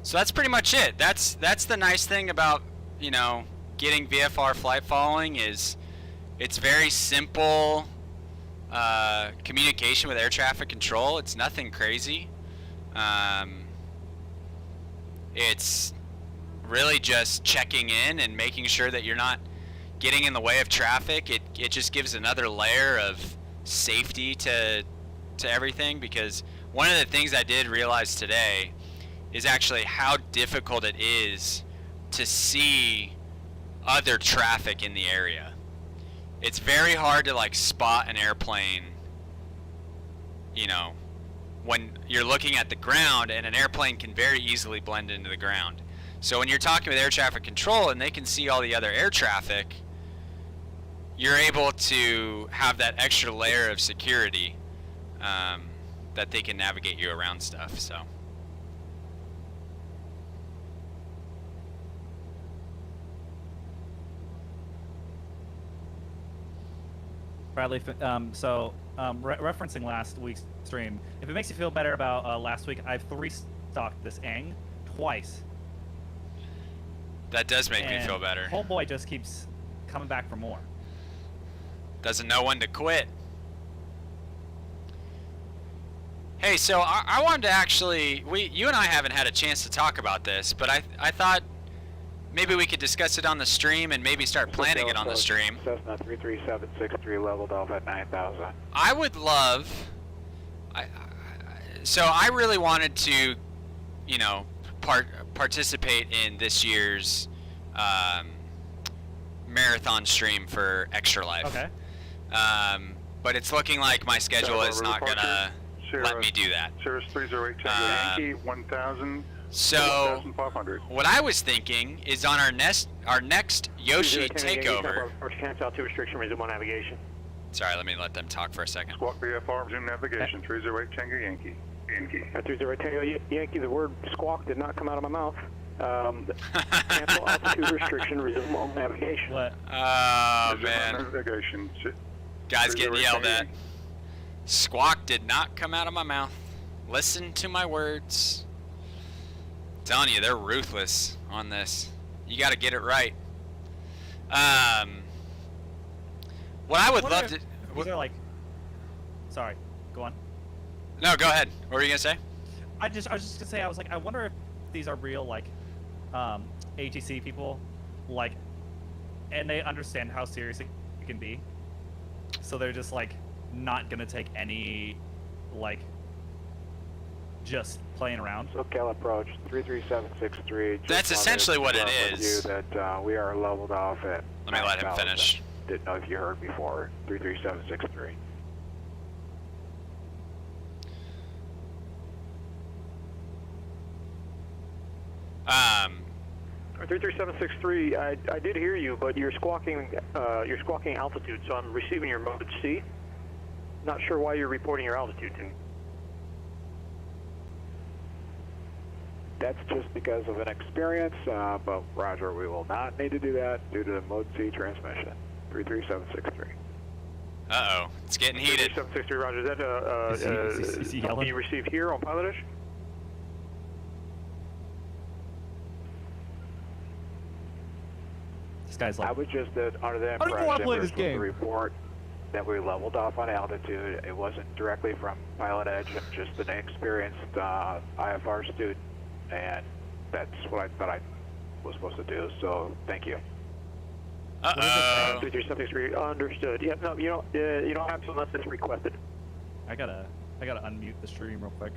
So that's pretty much it. That's the nice thing about, you know, getting VFR flight following is it's very simple communication with air traffic control. It's nothing crazy. It's really just checking in and making sure that you're not getting in the way of traffic. It just gives another layer of safety to everything, because one of the things I did realize today is actually how difficult it is to see other traffic in the area. It's very hard to like spot an airplane, you know, when you're looking at the ground, and an airplane can very easily blend into the ground. So when you're talking with air traffic control and they can see all the other air traffic, you're able to have that extra layer of security that they can navigate you around stuff. So. Bradley, referencing last week's stream, if it makes you feel better about last week, I've 3-stocked this Aang twice. That does make me feel better. Whole boy just keeps coming back for more. Doesn't know when to quit. Hey, so I wanted to actually, you and I haven't had a chance to talk about this, but I thought maybe we could discuss it on the stream and maybe start planning it on the stream. Cessna 33763 leveled off at 9,000. I would love, so I really wanted to, you know, participate in this year's marathon stream for Extra Life. Okay. But it's looking like my schedule is not gonna let me do that. Cirrus 308 Tango Yankee 1,000. So 1,500. what I was thinking is on our next Yoshi takeover. Cancel out to restriction, resume on navigation. Sorry, let them talk for a second. Squawk VFR, resume navigation. 308 Tango Yankee. 308 Tango Yankee, the word squawk did not come out of my mouth. Cancel altitude restriction, resume on navigation. What? Oh, man. Navigation. Guys getting yelled at. Squawk did not come out of my mouth. Listen to my words. I'm telling you, they're ruthless on this. You got to get it right. What I would love to... These are like... Sorry, go on. No, go ahead. What were you going to say? I was just going to say, I wonder if these are real, like, ATC people, like, and they understand how serious it can be. So they're just, like, not going to take any, like, just playing around. SoCal approach 33763. That's essentially what it is. That we are leveled off at. Let me let him finish. Didn't know if you heard before. 33763. 33763. I did hear you, but you're squawking altitude, so I'm receiving your mode C. Not sure why you're reporting your altitude to me. That's just because of an experience, but Roger, we will not need to do that due to the mode C transmission. 33763. Uh-oh, it's getting heated. 33763, Roger. Is that Is he yelling? you received here on PilotEdge? This guy's I like, was just under the I don't even wanna impression play we were this supposed game. to report that we leveled off on altitude. It wasn't directly from PilotEdge. I'm just an experienced IFR student, and that's what I thought I was supposed to do. So thank you. Uh-oh. 33763, understood. Yeah, no, you don't have to unless it's requested. I gotta unmute the stream real quick.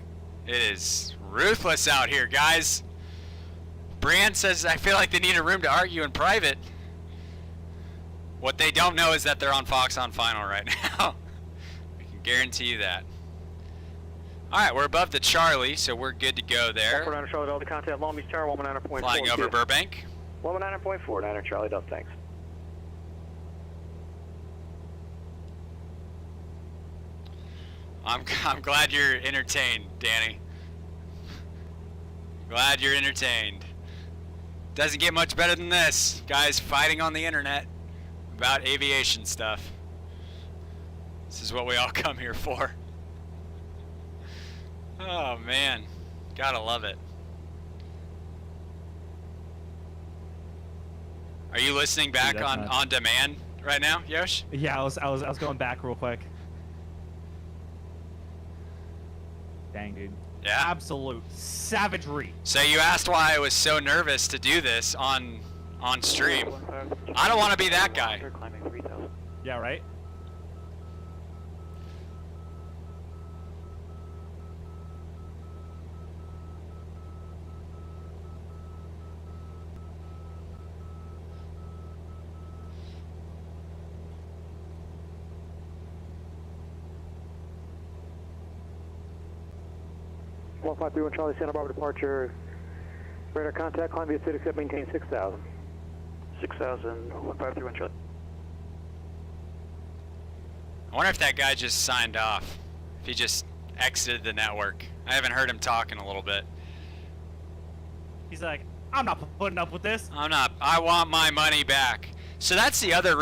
It is ruthless out here, guys. Brian says, I feel like they need a room to argue in private. What they don't know is that they're on Fox on Final right now. I can guarantee you that. Alright, we're above the Charlie, so we're good to go there. 149 Charlie Delta, contact Long Beach Tower, 119.4. Flying over Burbank. 119.4, 9 Charlie Delta, thanks. I'm glad you're entertained, Danny. Glad you're entertained. Doesn't get much better than this. Guys fighting on the internet about aviation stuff. This is what we all come here for. Oh man, gotta love it. Are you listening back Dude, that's on demand right now, Yosh? Yeah, I was going back real quick. Dang, dude. Yeah. Absolute savagery. So you asked why I was so nervous to do this on stream. I don't want to be that guy. Climbing 3,000. Yeah, right? One 531 Charlie, Santa Barbara departure. Radar contact, climb via 6, maintain 6,000. 6,000, 1531 Charlie. I wonder if that guy just signed off. If he just exited the network. I haven't heard him talk in a little bit. He's like, I'm not putting up with this. I'm not. I want my money back. So that's the other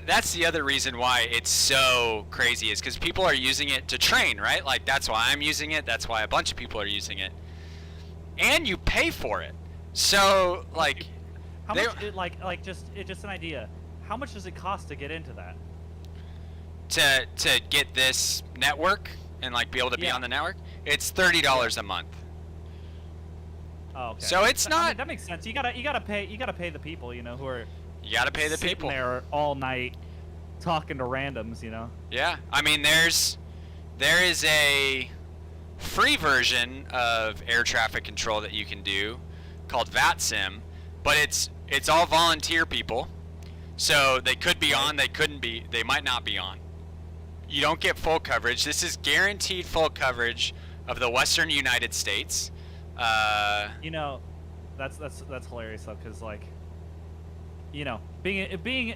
that's the other reason why it's so crazy is because people are using it to train, right? Like that's why I'm using it. That's why a bunch of people are using it, and you pay for it. So like, How much? Just an idea. How much does it cost to get into that? to get this network and like be able to be Yeah. on the network, it's $30 a month. Oh, okay. So it's I not. mean, that makes sense. You gotta pay the people, you know, who are You got to pay the sitting people. there all night talking to randoms, you know. Yeah, I mean, there is a free version of air traffic control that you can do called VATSIM, but it's all volunteer people, so they could be on, they couldn't be, they might not be on. You don't get full coverage. This is guaranteed full coverage of the Western United States. You know, that's hilarious though, because like, you know, being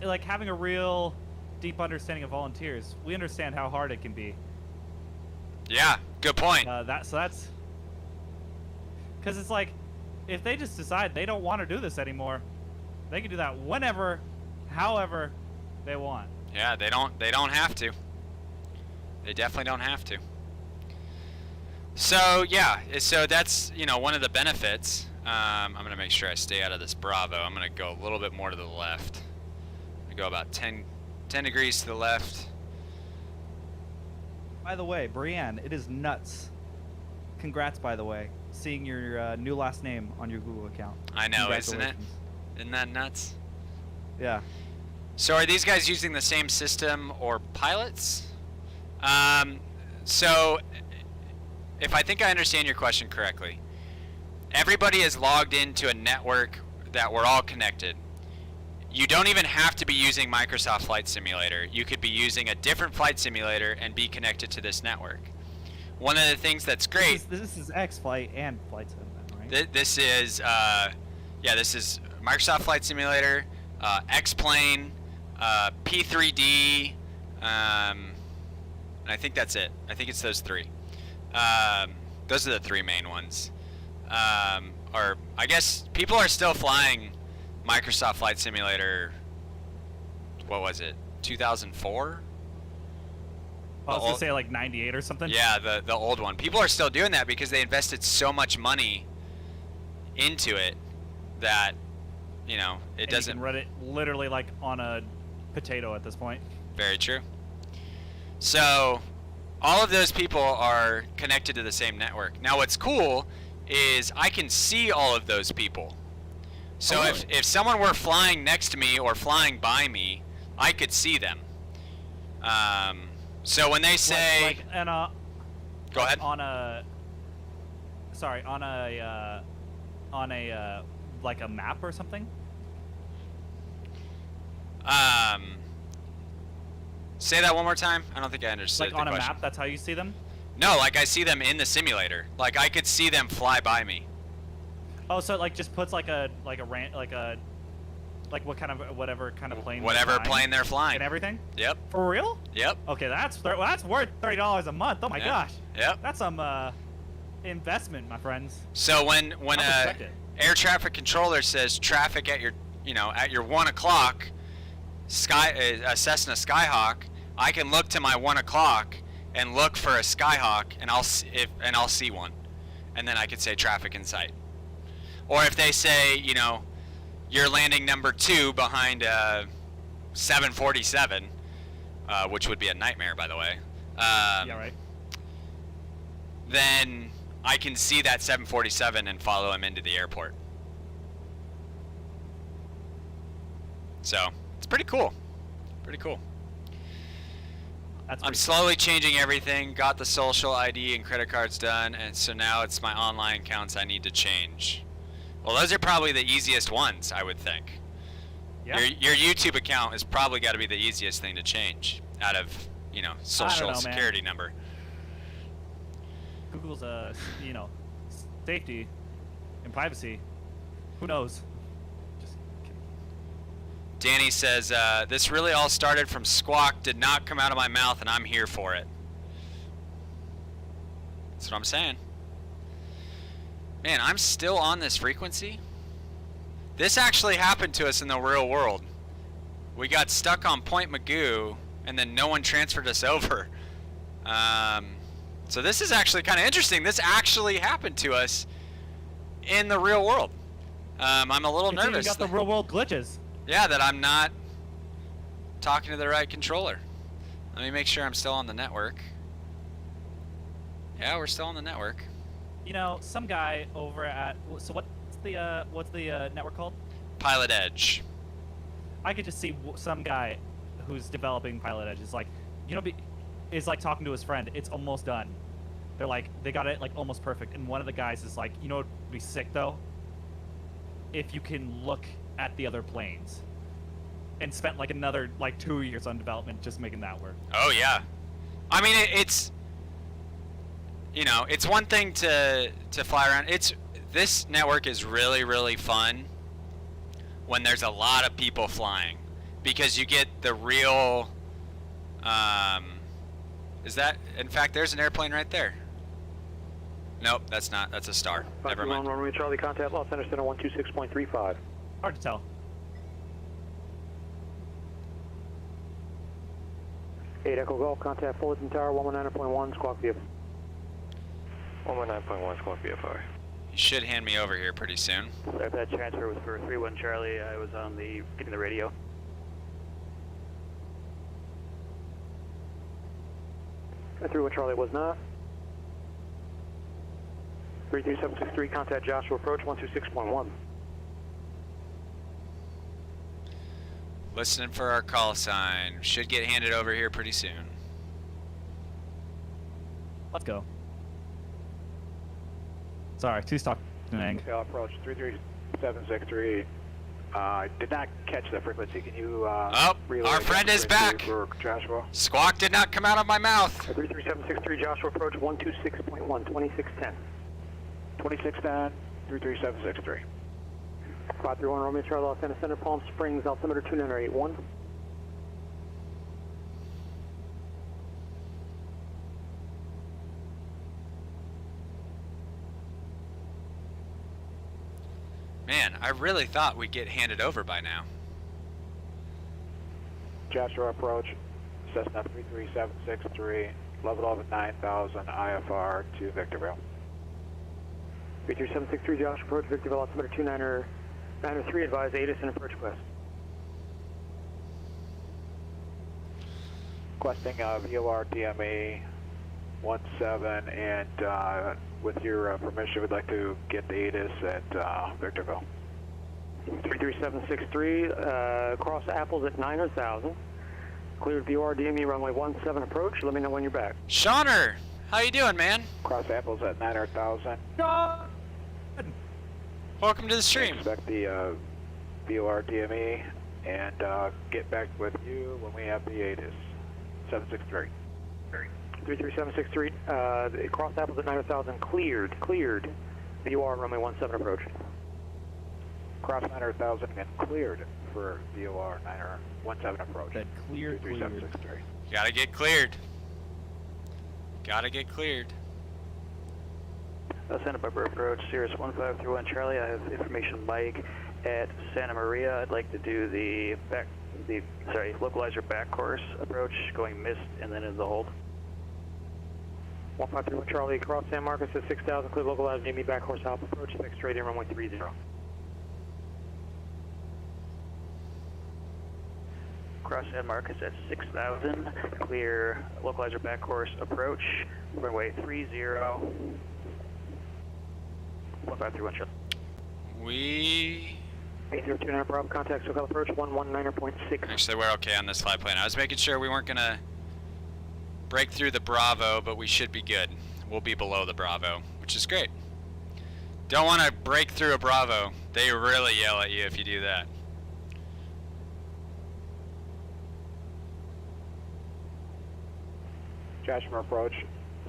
like having a real deep understanding of volunteers, we understand how hard it can be. Yeah, good point. That's because it's like, if they just decide they don't want to do this anymore, they can do that whenever, however they want. Yeah, they don't have to. They definitely don't have to. So yeah, so that's, you know, one of the benefits. I'm gonna make sure I stay out of this Bravo. I'm gonna go a little bit more to the left. I go about 10 degrees to the left. By the way, Brienne, it is nuts. Congrats, by the way, seeing your new last name on your Google account. I know, isn't it? Congratulations. Isn't that nuts? Yeah. So are these guys using the same system or pilots? So if I think I understand your question correctly, everybody is logged into a network that we're all connected. You don't even have to be using Microsoft Flight Simulator. You could be using a different flight simulator and be connected to this network. One of the things that's great. This is X-Flight and Flight Sim, right? This is this is Microsoft Flight Simulator, X-Plane, P3D, and I think that's it. I think it's those three. Those are the three main ones. Or I guess people are still flying Microsoft Flight Simulator. What was it? 2004? I was gonna say like 98 or something. Yeah, the old one. People are still doing that because they invested so much money into it that you know, it And doesn't. You can run it literally like on a potato at this point. Very true. So, all of those people are connected to the same network. Now, what's cool is I can see all of those people. So Oh, really? if someone were flying next to me or flying by me, I could see them. So when they say, go ahead. On a like a map or something. Say that one more time. I don't think I understood Like the on a question. map, that's how you see them. No, like I see them in the simulator. Like I could see them fly by me. Oh, so it like just puts like what kind of whatever kind of plane. Whatever they're flying plane they're flying. and everything. Yep. For real? Yep. Okay, that's worth $30 a month. Oh my Yep. gosh. Yep. That's some investment, my friends. So when I'll respect it. air traffic controller says traffic at your 1 o'clock, a Cessna Skyhawk, I can look to my 1 o'clock and look for a Skyhawk, and I'll see one, and then I could say traffic in sight. Or if they say, you're landing number 2 behind a 747, which would be a nightmare, by the way. Yeah, right. Then I can see that 747 and follow him into the airport. So it's pretty cool. Pretty cool. That's I'm pretty slowly changing everything. Got the social ID and credit cards done, and so now it's my online accounts I need to change. Well, those are probably the easiest ones, I would think. Yeah. Your YouTube account is probably got to be the easiest thing to change out of, social know, man. security number. Google's safety and privacy. Who knows? Just kidding. Danny says, this really all started from squawk, did not come out of my mouth, and I'm here for it. That's what I'm saying. Man, I'm still on this frequency. This actually happened to us in the real world. We got stuck on Point Magoo, and then no one transferred us over. So this is actually kind of interesting. This actually happened to us in the real world. I'm a little It's even nervous. got the real world glitches. Yeah, that I'm not talking to the right controller. Let me make sure I'm still on the network. Yeah, we're still on the network. Some guy over at what's the network called? PilotEdge. I could just see some guy who's developing PilotEdge is like, is like talking to his friend. It's almost done. They're like, they got it like almost perfect. And one of the guys is like, it'd be sick though, if you can look at the other planes. And spent like another 2 years on development just making that work. Oh yeah. I mean, it's one thing to fly around. This network is really, really fun when there's a lot of people flying, because you get the real, in fact, there's an airplane right there. Nope, that's not, that's a star. Never mind. Runway Charlie, contact Los Angeles Center 126.35. Hard to tell. 8 Echo Golf, contact Fullerton Tower 119.1, squawk VFR. 119.1, squawk VFR. You should hand me over here pretty soon. Sorry, that transfer was for 31 Charlie. I was on getting the radio. That 31 Charlie was not. 33763, contact Joshua approach 126.1. Listening for our call sign. Should get handed over here pretty soon. Let's go. Sorry, two stock. Okay, I'll approach 33763. Did not catch the frequency. Can you relay our the friend is frequency back. for Joshua? Squawk did not come out of my mouth. 33763, Joshua approach 126.1, 2610. 2610, 33763. 531 Romeo Charlie, Los Angeles Center, Palm Springs, altimeter 2981. Man, I really thought we'd get handed over by now. Joshua approach, Cessna 33763, leveled off at 9,000 IFR to Victorville. 33763, Joshua approach, Victorville, altimeter Niner 3, advise ATIS and approach quest. Requesting VOR DME 17, and with your permission, we'd like to get the ATIS at Victorville. 33763, cross Apples at 9,000. Cleared VOR DME runway 17 approach. Let me know when you're back. Shauner, how you doing, man? Cross Apples at 9,000. Welcome to the stream. Expect the VOR DME and get back with you when we have the ATIS. 763. 33763, cross Apples at 9,000, cleared. VOR runway 17 approach. Cross 9,000 and cleared for VOR 17 approach. That cleared. 33763. Gotta get cleared. Gotta get cleared. Santa Barbara approach, Cirrus 1531 Charlie. I have information Mike at Santa Maria. I'd like to do the localizer back course approach, going mist and then into the hold. 1531 Charlie, cross San Marcos at 6,000, clear localizer DME back course alpha approach, expect straight in runway 30. Cross San Marcos at 6,000, clear localizer back course approach, runway 30. 1531 Charlie. We 8029 Bravo, contact SoCal approach 119.6. actually we're okay on this flight plan. I was making sure we weren't gonna break through the Bravo, but we should be good. We'll be below the Bravo, which is great. Don't want to break through a Bravo. They really yell at you if you do that. Joshua approach,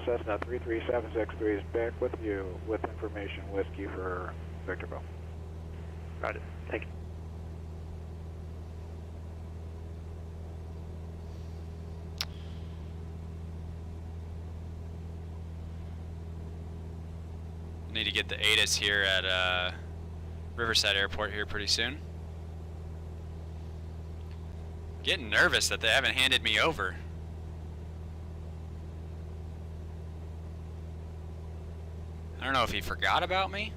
Cessna 33763 is back with you with information whiskey for Victorville. Got it. Thank you. Need to get the ATIS here at Riverside Airport here pretty soon. Getting nervous that they haven't handed me over. I don't know if he forgot about me.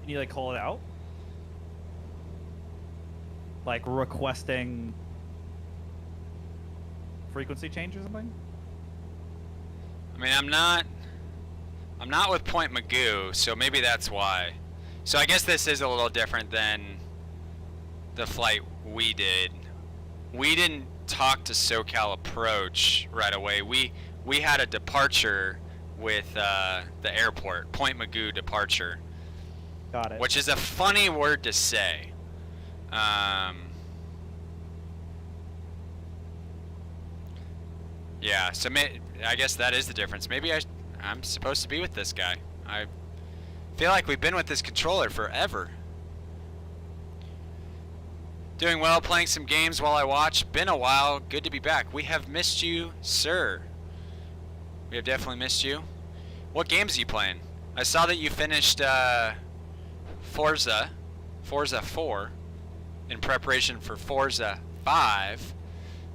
Can you like call it out? Like requesting frequency change or something? I mean, I'm not with Point Magoo, so maybe that's why. So I guess this is a little different than the flight we did. We didn't talk to SoCal Approach right away. We had a departure with the airport, Point Magoo departure. Got it. Which is a funny word to say. Yeah, so I guess that is the difference. Maybe I'm supposed to be with this guy. I feel like we've been with this controller forever. Doing well, playing some games while I watch. Been a while. Good to be back. We have missed you, sir. We have definitely missed you. What games are you playing? I saw that you finished Forza 4 in preparation for Forza 5.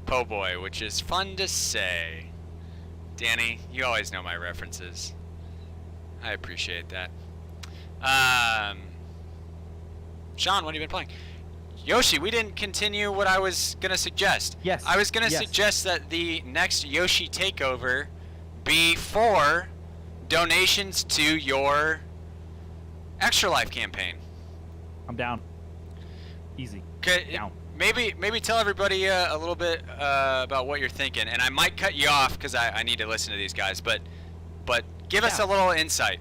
Po' boy, which is fun to say. Danny, you always know my references. I appreciate that. Sean, what have you been playing? Yoshi, we didn't continue what I was going to suggest. Yes. I was going to yes. suggest that the next Yoshi takeover be for donations to your Extra Life campaign. I'm down. Easy. Okay, Down. maybe tell everybody a little bit about what you're thinking, and I might cut you off because I need to listen to these guys, but give us a little insight.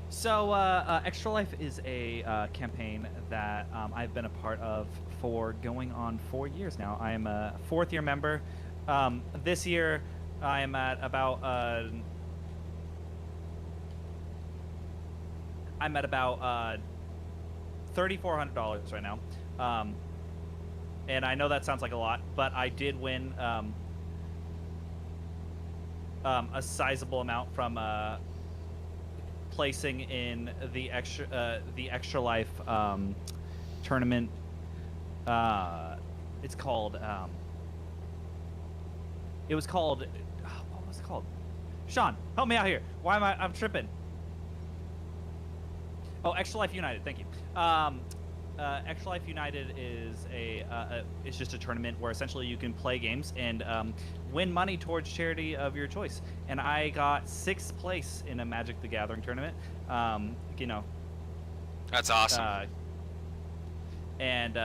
So, Extra Life is a campaign that I've been a part of for going on 4 years now. I am a fourth-year member. This year, I am at about $3,400 right now. And I know that sounds like a lot, but I did win a sizable amount from placing in the Extra Life tournament. It's called. It was called. What was it called? Sean, help me out here. Why am I'm tripping? Oh, Extra Life United. Thank you. Extra Life United is it's just a tournament where essentially you can play games and win money towards charity of your choice. And I got 6th place in a Magic the Gathering tournament. You know. That's awesome. And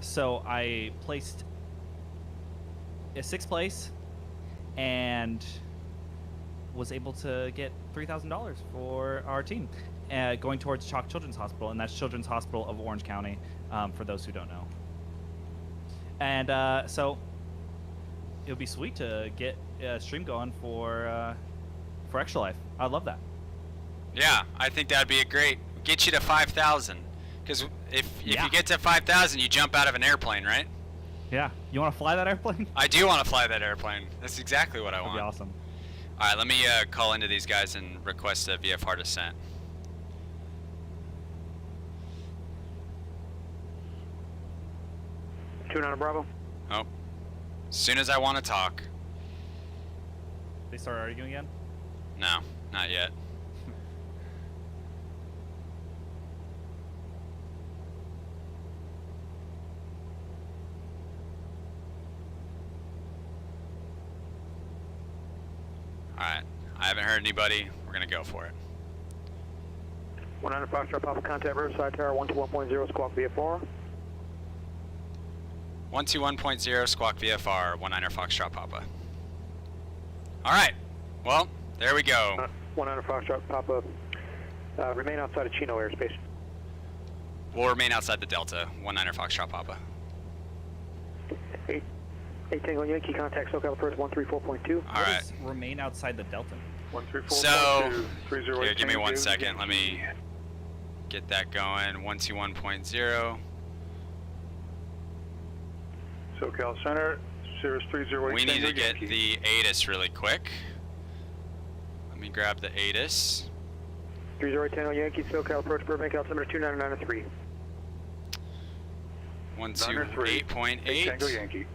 so I placed a 6th place and was able to get $3,000 for our team, going towards Chalk Children's Hospital, and that's Children's Hospital of Orange County, for those who don't know. And so it would be sweet to get a stream going for Extra Life. I love that. Yeah, I think that'd be a great. Get you to 5,000, because if you get to 5,000, you jump out of an airplane, right? Yeah. You want to fly that airplane? I do want to fly that airplane. That's exactly what I want. That'd be awesome. All right, let me call into these guys and request a VFR descent. Bravo. Oh, as soon as I want to talk. They start arguing again? No, not yet. Alright, I haven't heard anybody. We're going to go for it. 100 Foxtrot Papa, contact Riverside Tower 121.0, squawk VFR. 121.0, squawk VFR, 19er Foxtrot Papa. Alright, well, there we go. 100 Foxtrot Papa, remain outside of Chino airspace. We'll remain outside the Delta, 19er Foxtrot Papa. 8 Tango Yankee, contact SoCal First 134.2. All right. Remain outside the Delta. 134.2, So, 308 here, give me 1 Tango second. Yankee. Let me get that going. 121.0. SoCal Center, Cirrus 308 We need Tango to get Yankee. the ATIS really quick. Let me grab the ATIS. 308 Tango Yankee, SoCal approach Burbank altimeter 2993. 128.8. Tango Yankee.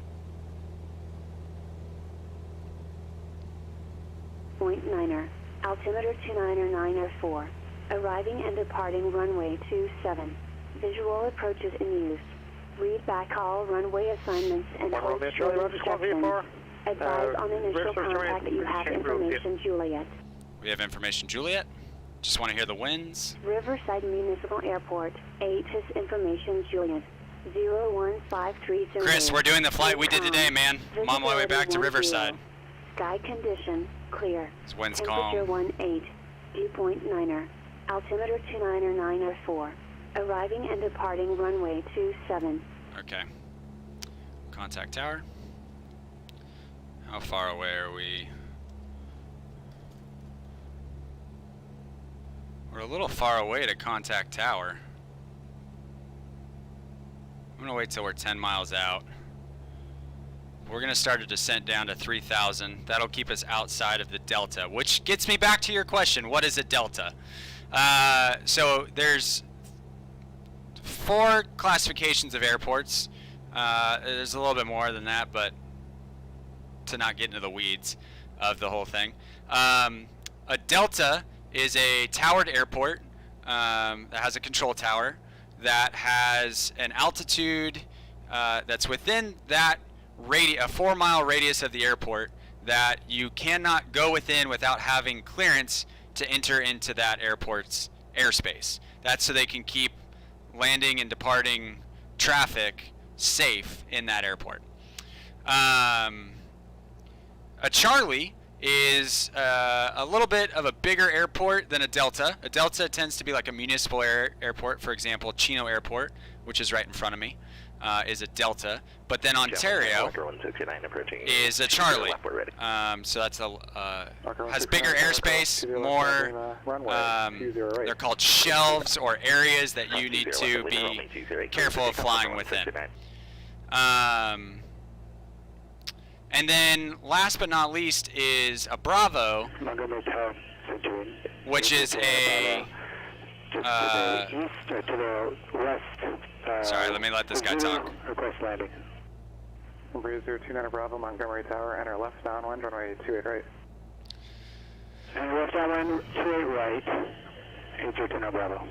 Point Niner, altimeter 2994, arriving and departing runway 27. Visual approaches in use. Read back all runway assignments and One hold Romeo, short Charlie, Roger, squawk instructions. VFR. Advise on initial reverse search contact that you have change route, information Juliet. We have information, Juliet. Just want to hear the winds. Riverside Municipal Airport, ATIS information Juliet. 01530. Chris, we're doing the flight we did today, man. I'm on my way back to Riverside. Sky condition, clear. This wind's Temperature calm. 18. Dew point Niner. Altimeter 2994. Arriving and departing runway 27. Okay. Contact tower. How far away are we? We're a little far away to contact tower. I'm gonna wait till we're 10 miles out. We're gonna start a descent down to 3,000. That'll keep us outside of the Delta, which gets me back to your question, what is a Delta? So there's 4 classifications of airports. There's a little bit more than that, but to not get into the weeds of the whole thing. A Delta is a towered airport that has a control tower that has an altitude that's within that a 4-mile radius of the airport that you cannot go within without having clearance to enter into that airport's airspace. That's so they can keep landing and departing traffic safe in that airport. A Charlie is a little bit of a bigger airport than a Delta. A Delta tends to be like a municipal airport. For example, Chino Airport, which is right in front of me, is a Delta. But then Ontario is a Charlie. So that's has bigger airspace, more. They're called shelves or areas that you need to be careful of flying within. And then last but not least is a Bravo, which is a sorry, let me let this guy talk. Request landing. Breeze 029 Bravo, Montgomery Tower, enter left downwind, runway 28 right. And left downwind, 28 right, 802 Bravo.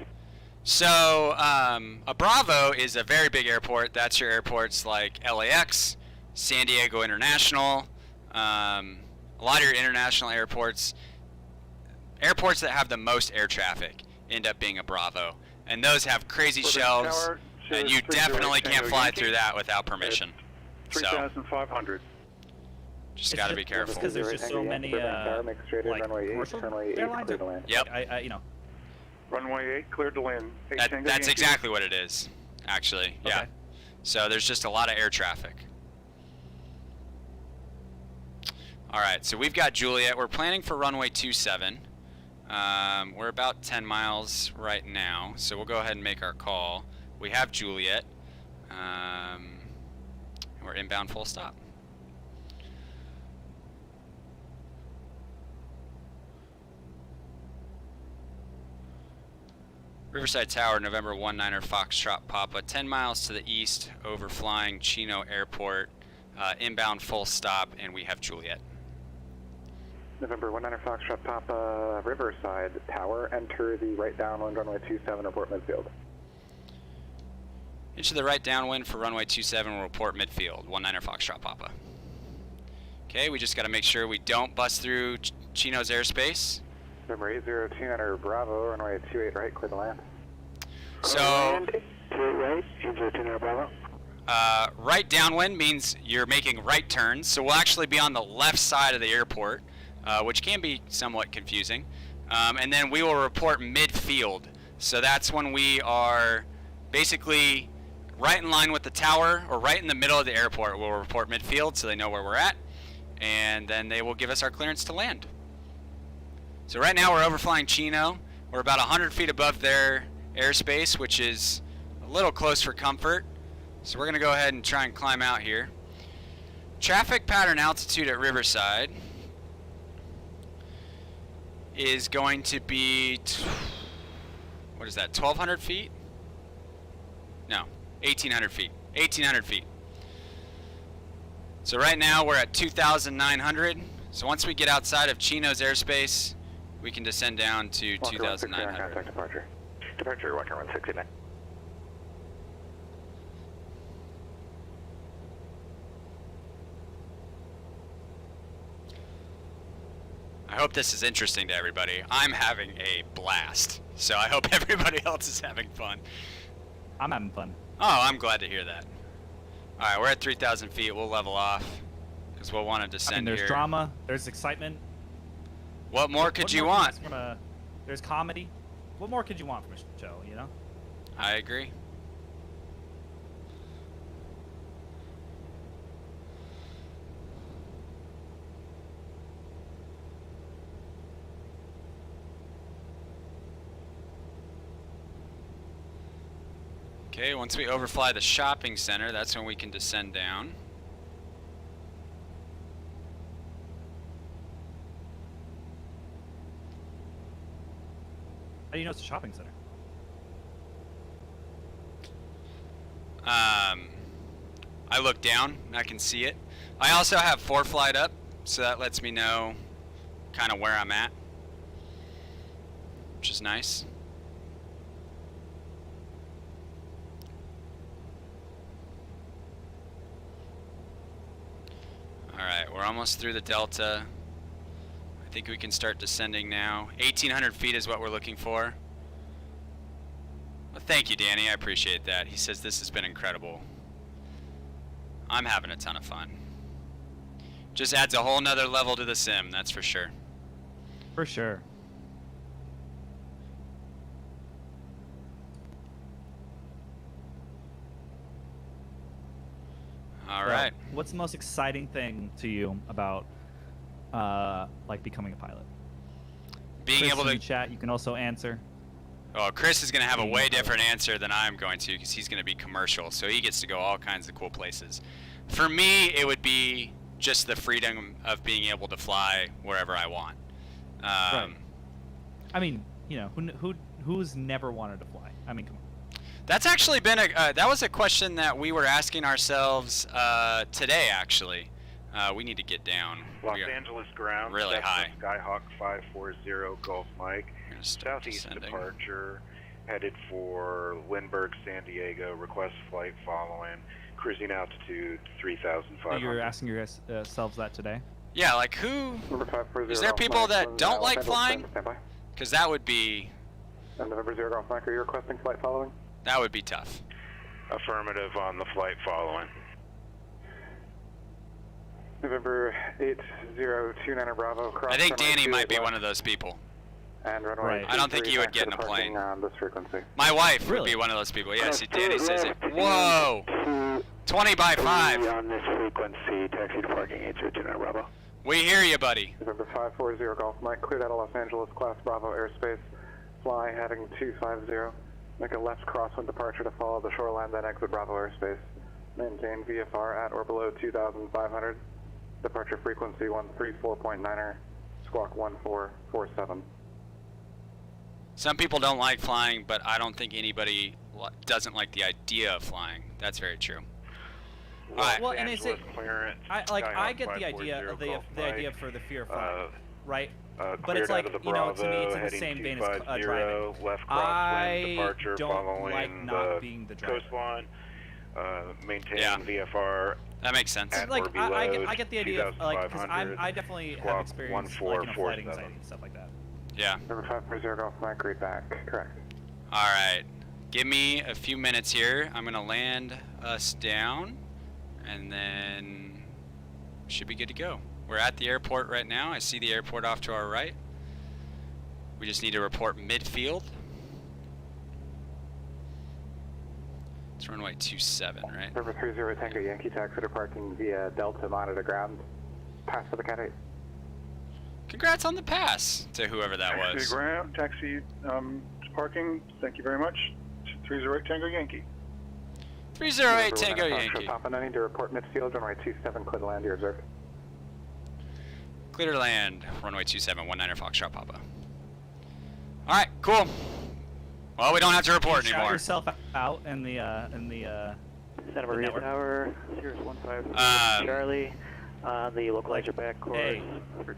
So a Bravo is a very big airport. That's your airports like LAX, San Diego International, a lot of your international airports. Airports that have the most air traffic end up being a Bravo. And those have crazy shelves, and you definitely can't fly through that without permission. 3,500. Just got to be careful. Because there's just so many like commercial airlines. Yep. You know. Runway 8, cleared to land. That's exactly what it is, actually. Yeah. Okay. So there's just a lot of air traffic. All right, so we've got Juliet. We're planning for runway 27. We're about 10 miles right now, so we'll go ahead and make our call. We have Juliet. We're inbound full stop. Riverside Tower, November 19er Foxtrot Papa, 10 miles to the east, overflying Chino Airport, inbound full stop, and we have Juliet. November 19er Foxtrot Papa, Riverside Tower, enter the right downwind runway 27, report midfield. Into the right downwind for runway 27, we'll report midfield, 19er Foxtrot Papa. Okay, we just got to make sure we don't bust through Chino's airspace. November 802, enter Bravo, runway 28 right, clear to land. So, 28 right, 802 Bravo. right downwind means you're making right turns, so we'll actually be on the left side of the airport, which can be somewhat confusing. And then we will report midfield. So that's when we are basically right in line with the tower, or right in the middle of the airport. We'll report midfield so they know where we're at, and then they will give us our clearance to land. So right now we're overflying Chino. We're about 100 feet above their airspace, which is a little close for comfort. So we're going to go ahead and try and climb out here. Traffic pattern altitude at Riverside is going to be, what is that, 1,200 feet? No, 1,800 feet. 1,800 feet. So right now we're at 2,900. So once we get outside of Chino's airspace, we can descend down to 2,900. Contact departure. Departure, Walker 169. I hope this is interesting to everybody. I'm having a blast, so I hope everybody else is having fun. I'm having fun. Oh, I'm glad to hear that. All right, we're at 3,000 feet. We'll level off because we'll want to descend there's here. drama, there's excitement. What more could you want? There's comedy. What more could you want from a show, you know? I agree. Okay, once we overfly the shopping center, that's when we can descend down. How do you know it's a shopping center? I look down and I can see it. I also have ForeFlight up, so that lets me know kind of where I'm at, which is nice. Alright, we're almost through the Delta. I think we can start descending now. 1,800 feet is what we're looking for. Well, thank you, Danny. I appreciate that. He says this has been incredible. I'm having a ton of fun. Just adds a whole nother level to the sim, that's for sure. For sure. All right. What's the most exciting thing to you about like becoming a pilot? Being Chris, able in to the chat, you can also answer. Oh, Chris is going to have a way different answer than I'm going to, because he's going to be commercial, so he gets to go all kinds of cool places. For me, it would be just the freedom of being able to fly wherever I want. Right. I mean, you know, who's never wanted to fly? I mean, come on. That's actually been that was a question that we were asking ourselves today, actually. We need to get down. Los We are Angeles ground, really high. Skyhawk 540 Gulf Mike, We're gonna start southeast descending. departure, headed for Lindbergh, San Diego, request flight following, cruising altitude 3,500. You're asking yourselves that today? Yeah, like who? November 540 Is there Golf people Mike, that Los don't like Angeles flying? ground, standby. Because that would be November 0 Golf Mike, are you requesting flight following? tough. Affirmative on the flight following. November 8029 Bravo, cross I think runway Danny 28 might be left, one of those people. and runway Right. I don't think 23 you would back get to in a departing plane. on this frequency. My wife would Really? be one of those people. Yeah, see, Danny says it. Whoa! 20 by 5. On this frequency, taxi to parking 8029 Bravo. We hear you, buddy. November 540 Golf Mike, cleared out of Los Angeles, class Bravo airspace, fly heading 250, make a left crosswind departure to follow the shoreline, then exit Bravo airspace. Maintain VFR at or below 2,500, departure frequency 134.9er, squawk 1447. Some people don't like flying, but I don't think anybody doesn't like the idea of flying. That's very true. All right. Well, and it's Angeles clearance, I Skyhawk get the idea 540 of the Gulf idea Mike, for the fear of flying, right? But cleared it's like, out of the you know, to me, it's in Bravo, the same heading vein as 250, driving. left I crosswind departure don't following like not being the driver. coastline. Maintain Yeah. VFR That makes sense. at Like or below I get the idea of like because 2,500, I definitely have squawk experience like, flight 1447. anxiety and stuff like that. Yeah. November 540 Golf Mike, read back, correct. All right. Give me a few minutes here. I'm going to land us down, and then should be good to go. We're at the airport right now. I see the airport off to our right. We just need to report midfield. It's runway 27, right? November 30 Tango Yankee, taxi departing via Delta monitor ground, pass for the Cat 8. Congrats on the pass to whoever that Taxi was. to ground, taxi parking. Thank you very much. 308 Tango Yankee. 308 Tango November Yankee. Papa, I need to report midfield, runway 27, clear to land, you're observed. Clear to land, runway 27, 19er Foxtrot Papa. All right, cool. Well, we don't have to report Shout anymore. yourself out in the Santa Maria network. Tower, Sirius 15 Um, Charlie, the localizer back course. Hey,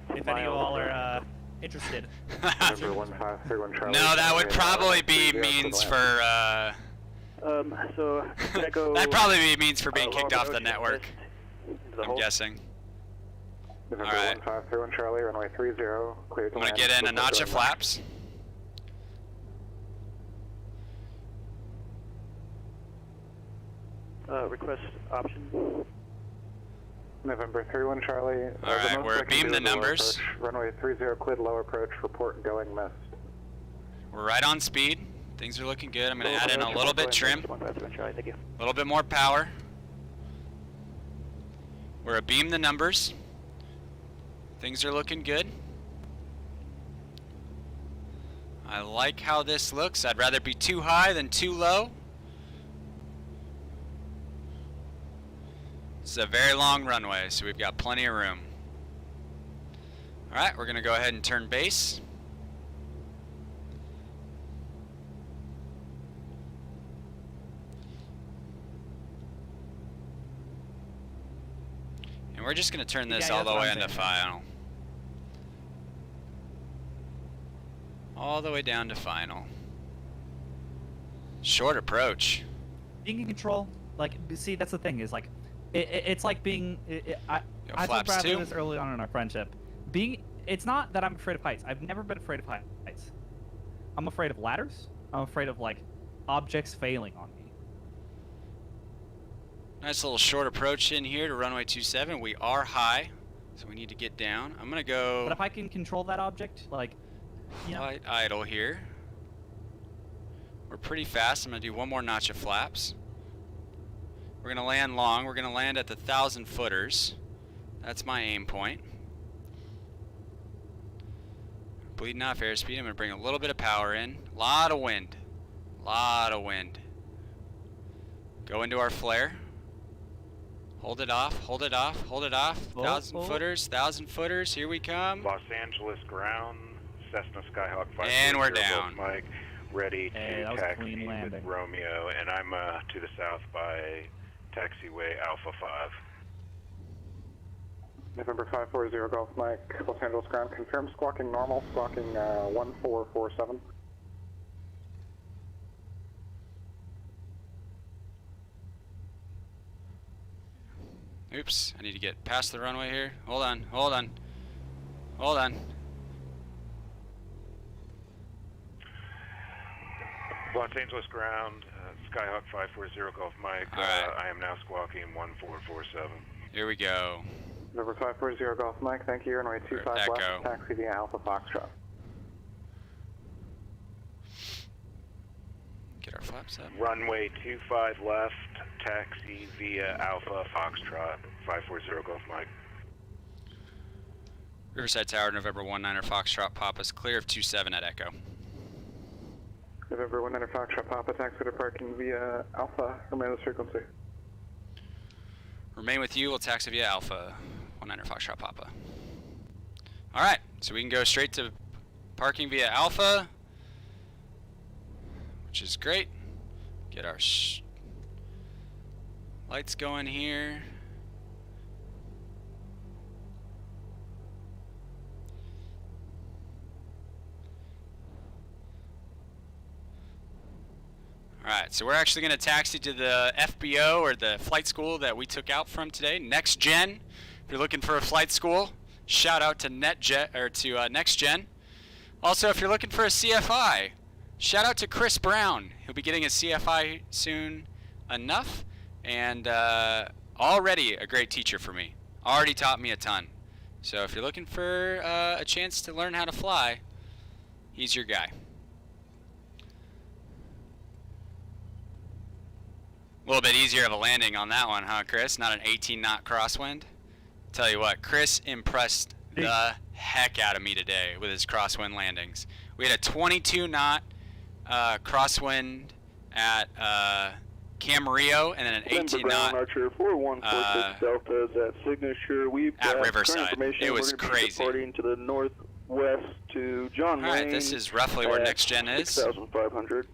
if any of y'all are interested. November 1531 Charlie. No, that would probably be 30 means to for So, should I go... that'd probably be means for being Lower kicked off the approach, network. into the I'm hole? guessing. November All right. 1531 Charlie, runway 30, clear to I'm land. gonna get in a notch of flaps. Request option. November 31 Charlie. All right, we're beam the numbers. Runway 30, cleared low approach, report going missed. We're right on speed. Things are looking good. I'm gonna add in a little bit trim, Charlie, thank you. a little bit more power. We're beam the numbers. Things are looking good. I like how this looks. I'd rather be too high than too low. This is a very long runway, so we've got plenty of room. All right, we're gonna go ahead and turn base. And we're just gonna turn this Yeah, all the that's what way I'm into saying. final. All the way down to final. Short approach. Being in control, like, see, that's the thing is like, it's like being. I told flaps Bradley too? this early on in our friendship. It's not that I'm afraid of heights. I've never been afraid of heights. I'm afraid of ladders. I'm afraid of like objects failing on me. Nice little short approach in here to runway 27. We are high, so we need to get down. I'm gonna go But if I can control that object, like, you know, flight idle here. We're pretty fast. I'm gonna do one more notch of flaps. We're gonna land long. We're gonna land at the 1,000 footers. That's my aim point. Bleeding off airspeed. I'm gonna bring a little bit of power in. Lot of wind. Lot of wind. Go into our flare. Hold it off. Hold it off. Hold it off. Oh, 1,000 oh. footers. 1,000 footers. Here we come. Los Angeles ground, Cessna Skyhawk 540 And we're Golf down. Mike, ready Hey, that to was a taxi clean with landing. Romeo, and I'm to the south by taxiway Alpha 5. November 540 Golf Mike, Los Angeles ground, confirm squawking normal, squawking 1447. Oops, I need to get past the runway here. Hold on, hold on. Hold on. Los Angeles ground, Skyhawk 540 Golf Mike. All right. I am now squawking 1447. Here we go. Number 540 Golf Mike, thank you. Runway 25 Echo. left, taxi via Alpha Foxtrot. Get our flaps up. Runway 25 left, taxi via Alpha Foxtrot 540 Golf Mike. Riverside Tower, November 19er Foxtrot Papa's clear of 27 at Echo. November 19 Foxtrot Papa, taxi to parking via Alpha, remain this frequency. Remain with you, we'll taxi via Alpha, 19er Foxtrot Papa. Alright, so we can go straight to parking via Alpha, which is great. Get our lights going here. Alright, so we're actually going to taxi to the FBO, or the flight school that we took out from today, NextGen. If you're looking for a flight school, shout out to NetJet, or to NextGen. Also, if you're looking for a CFI, shout out to Chris Brown. He'll be getting a CFI soon enough, and already a great teacher for me. Already taught me a ton. So if you're looking for a chance to learn how to fly, he's your guy. A little bit easier of a landing on that one, huh, Chris? Not an 18-knot crosswind. Tell you what, Chris impressed the heck out of me today with his crosswind landings. We had a 22-knot crosswind at Camarillo, and then an 18-knot Archer 4146 Delta is at Signature. We've at got Riverside. It was We're crazy. departing to the northwest to John Wayne. All right, this is roughly where at NextGen is. 6,500.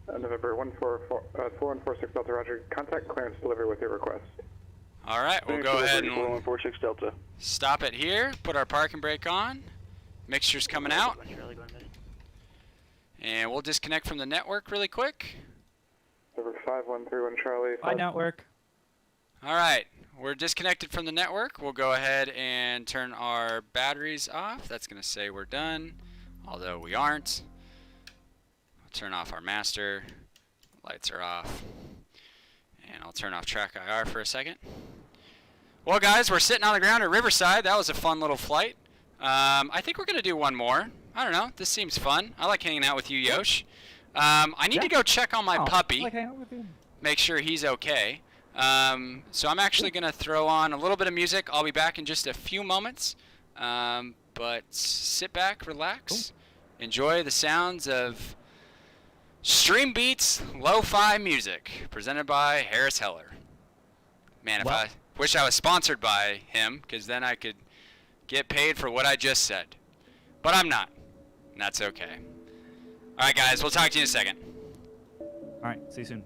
November 4146 Delta, roger. Contact clearance delivery with your request. All right, we'll go ahead and 4146 Delta. stop it here, put our parking brake on. Mixture's coming out. And we'll disconnect from the network really quick. Number 5131 Charlie. Bye, network. All right, we're disconnected from the network. We'll go ahead and turn our batteries off. That's going to say we're done, although we aren't. I'll turn off our master. Lights are off. And I'll turn off track IR for a second. Well, guys, we're sitting on the ground at Riverside. That was a fun little flight. I think we're going to do one more. I don't know. This seems fun. I like hanging out with you, Yosh. I need to go check on my puppy. I like hanging out with you. Make sure he's okay. So I'm actually going to throw on a little bit of music. I'll be back in just a few moments. But sit back, relax, enjoy the sounds of Stream Beats Lo-Fi Music, presented by Harris Heller. Man, if I wish I was sponsored by him, because then I could get paid for what I just said. But I'm not, and that's okay. All right, guys, we'll talk to you in a second. All right, see you soon.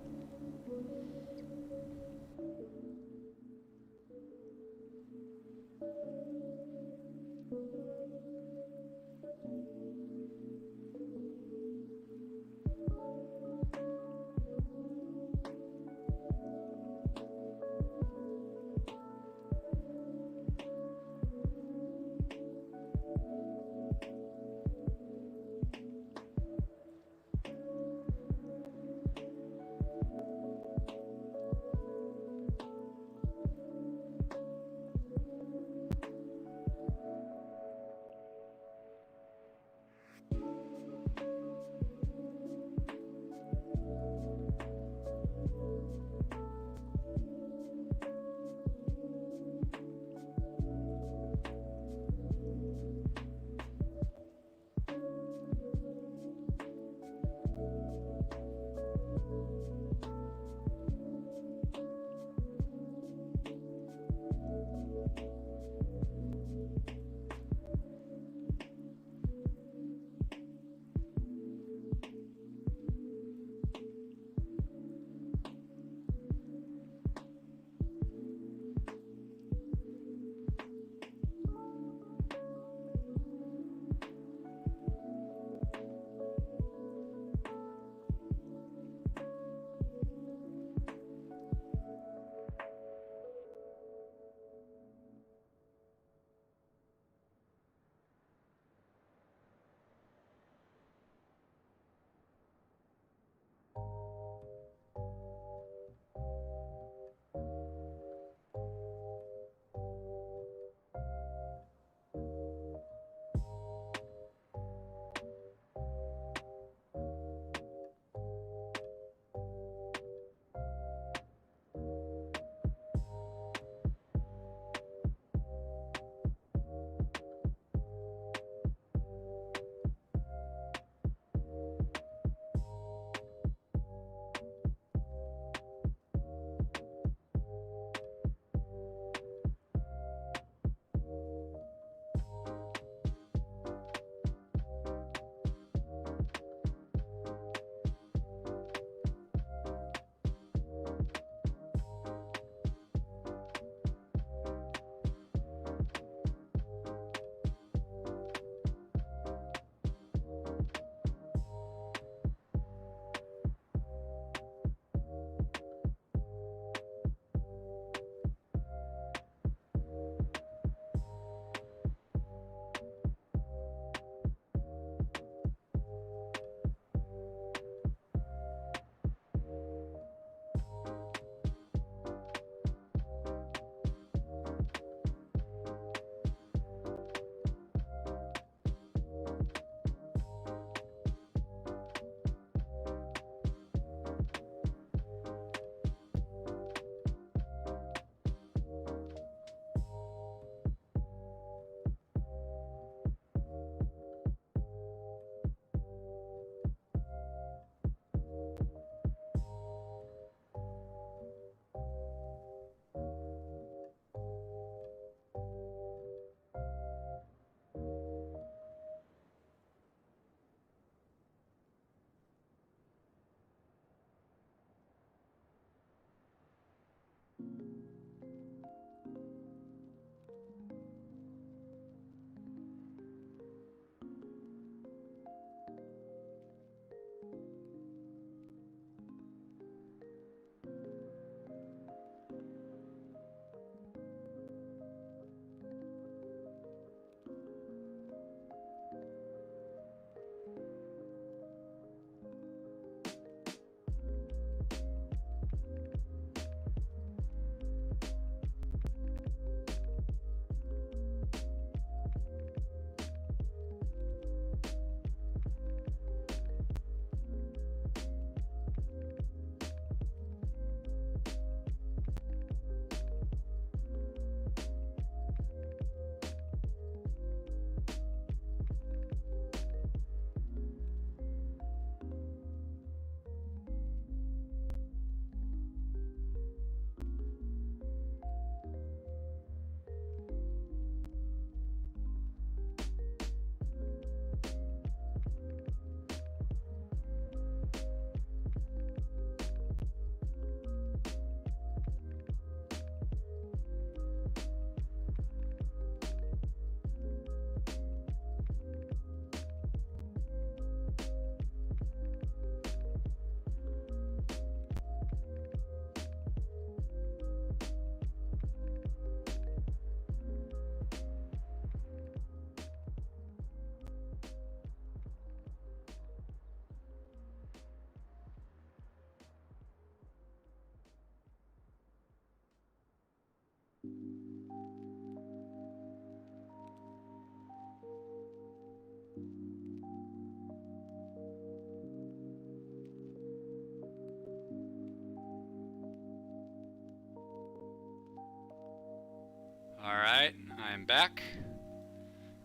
I'm back.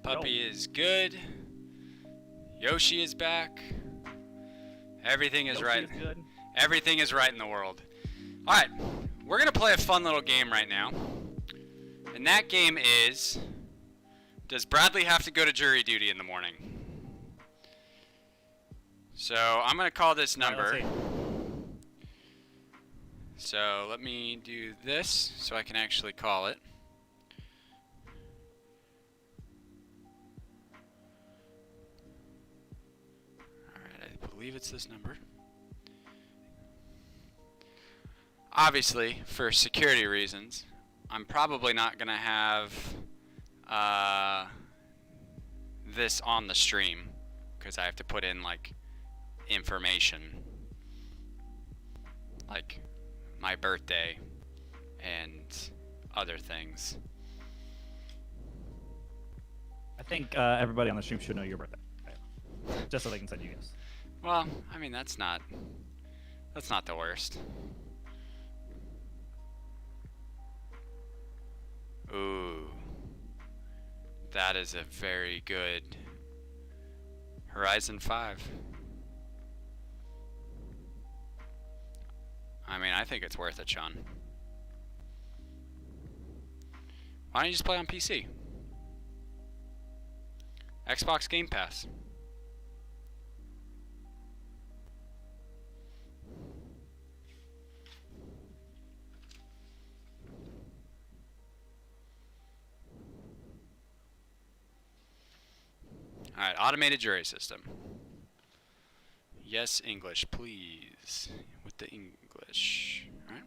Puppy is good. Yoshi is back. Everything is right. Everything is right in the world. All right, we're gonna play a fun little game right now, and that game is: does Bradley have to go to jury duty in the morning? So I'm gonna call this number. So let me do this so I can actually call it. Alright, I believe it's this number. Obviously, for security reasons, I'm probably not going to have this on the stream because I have to put in like information like my birthday and other things. I think everybody on the stream should know your birthday, just so they can send you gifts. Well, I mean that's not the worst. Ooh, that is a very good Horizon 5. I mean, I think it's worth it, Sean. Why don't you just play on PC? Xbox Game Pass. Alright, automated jury system. Yes, English, please. With the English. Alright.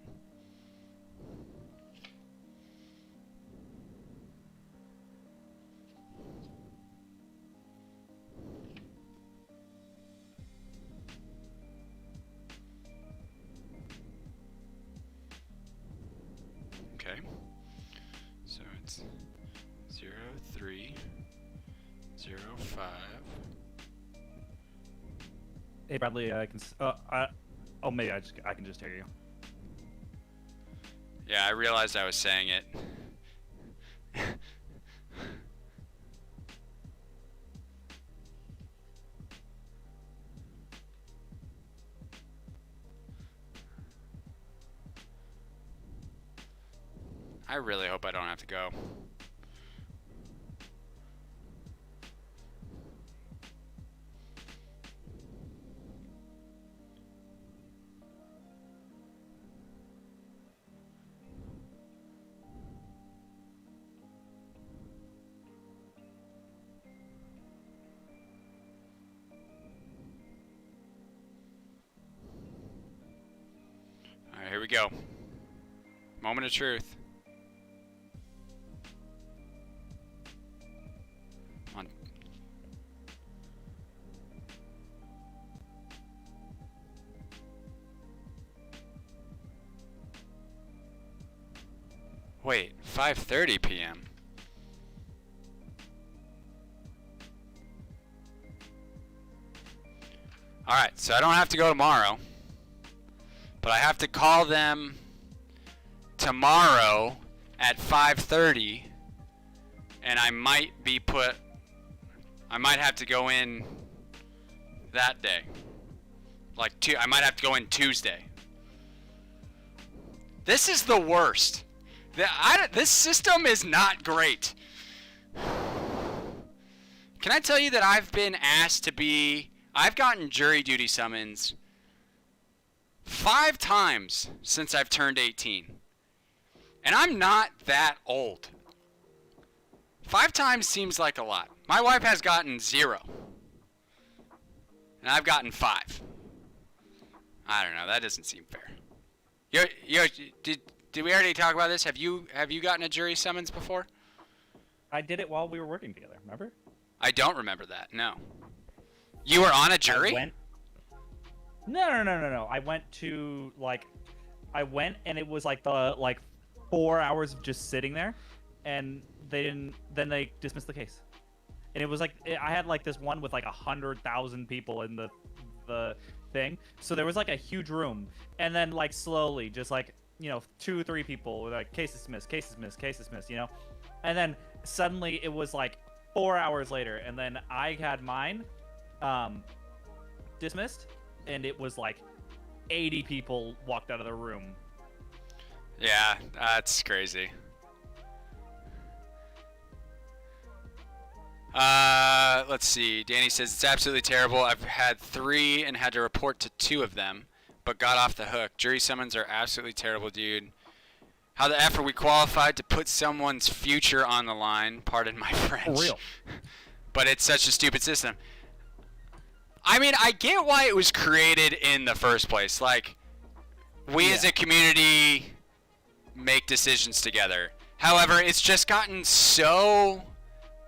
Okay. So it's 0305. Hey Bradley, I can. Oh, maybe I can just hear you. Yeah, I realized I was saying it. I really hope I don't have to go. All right, here we go. Moment of truth. On. Wait, 5:30 p.m. All right, so I don't have to go tomorrow, but I have to call them tomorrow at 5:30, and I might have to go in that day. I might have to go in Tuesday. This is the worst. This system is not great. Can I tell you that I've been asked to be... I've gotten jury duty summons 5 times since I've turned 18. And I'm not that old. 5 times seems like a lot. My wife has gotten 0. And I've gotten 5. I don't know, that doesn't seem fair. Did we already talk about this? Have you gotten a jury summons before? I did it while we were working together, remember? I don't remember that, no. You were on a jury? No. I went to, and it was the 4 hours of just sitting there, and then they dismissed the case. And it was I had this one with 100,000 people in the thing. So there was a huge room, and then slowly just 2 or 3 people were case dismissed, case dismissed, case dismissed, And then suddenly it was like 4 hours later, and then I had mine dismissed, and it was like 80 people walked out of the room. Yeah, that's crazy. Let's see. Danny says it's absolutely terrible. I've had 3 and had to report to 2 of them, but got off the hook. Jury summons are absolutely terrible, dude. How the F are we qualified to put someone's future on the line? Pardon my French. For real. But it's such a stupid system. I mean, I get why it was created in the first place. Like, we as a community make decisions together. However, it's just gotten so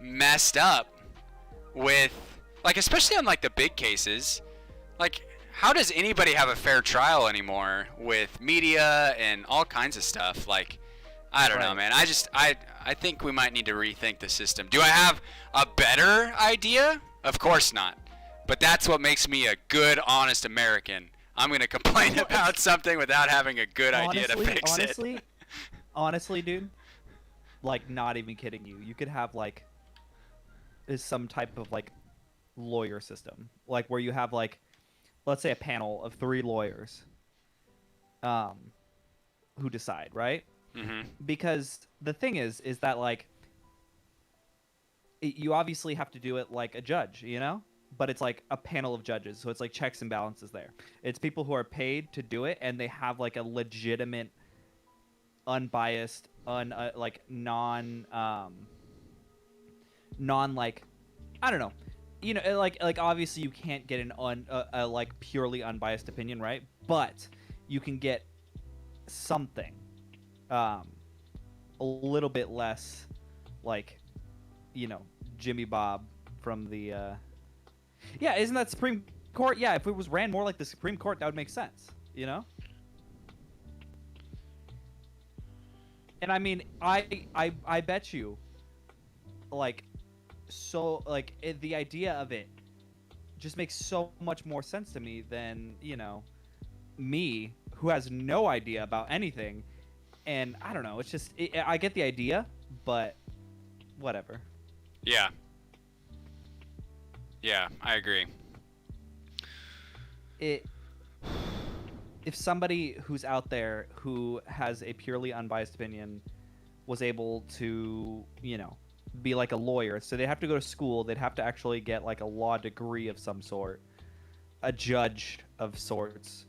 messed up with, like, especially on like the big cases. Like, how does anybody have a fair trial anymore with media and all kinds of stuff? Like, I don't know, man. I think we might need to rethink the system. Do I have a better idea? Of course not. But that's what makes me a good, honest American. I'm going to complain about something without having a good idea to fix it. Honestly, dude, like, not even kidding you. You could have, like, some type of, like, lawyer system. Like, where you have, like, let's say a panel of 3 lawyers who decide, right? Mm-hmm. Because the thing is that, like, you obviously have to do it like a judge, you know? But it's like a panel of judges, so it's like checks and balances there. It's people who are paid to do it, and they have like a legitimate, unbiased, like non like, I don't know, you know, like obviously you can't get an like purely unbiased opinion, right? But you can get something, a little bit less, like, you know, Jimmy Bob from the. Yeah, isn't that Supreme Court? Yeah, if it was ran more like the Supreme Court, that would make sense, you know? And I mean, I bet you, like, so, like, the idea of it just makes so much more sense to me than, you know, me, who has no idea about anything. And I don't know, it's just, I get the idea, but whatever. Yeah. Yeah, I agree. If somebody who's out there who has a purely unbiased opinion was able to, you know, be like a lawyer, so they'd have to go to school, they'd have to actually get like a law degree of some sort, a judge of sorts,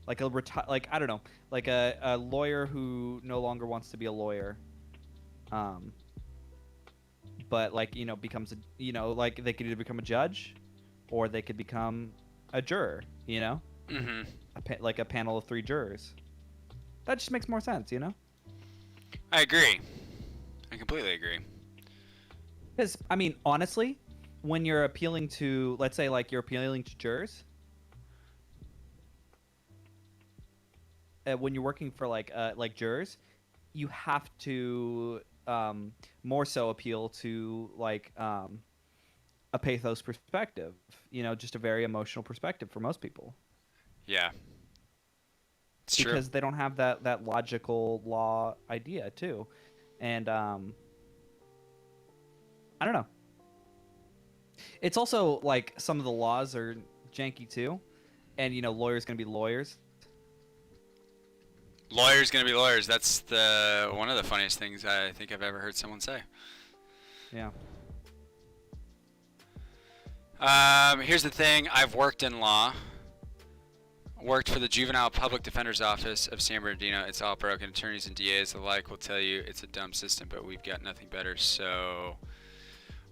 like like, I don't know, like a lawyer who no longer wants to be a lawyer, but, like, you know, becomes a, you know, like, they could either become a judge or they could become a juror, you know? Mm-hmm. Like a panel of 3 jurors. That just makes more sense, you know? I agree. I completely agree. Because, I mean, honestly, when you're appealing to, let's say, like, you're appealing to jurors, when you're working for, like jurors, you have to more so appeal to, like, a pathos perspective, you know, just a very emotional perspective for most people. Yeah. It's because true. they don't have that logical law idea too. And I don't know. It's also like some of the laws are janky too, and, you know, lawyers gonna be lawyers. Lawyers gonna be lawyers. That's one of the funniest things I think I've ever heard someone say. Yeah. Here's the thing. I've worked in law. Worked for the Juvenile Public Defender's Office of San Bernardino. It's all broken. Attorneys and DAs alike will tell you it's a dumb system, but we've got nothing better. So,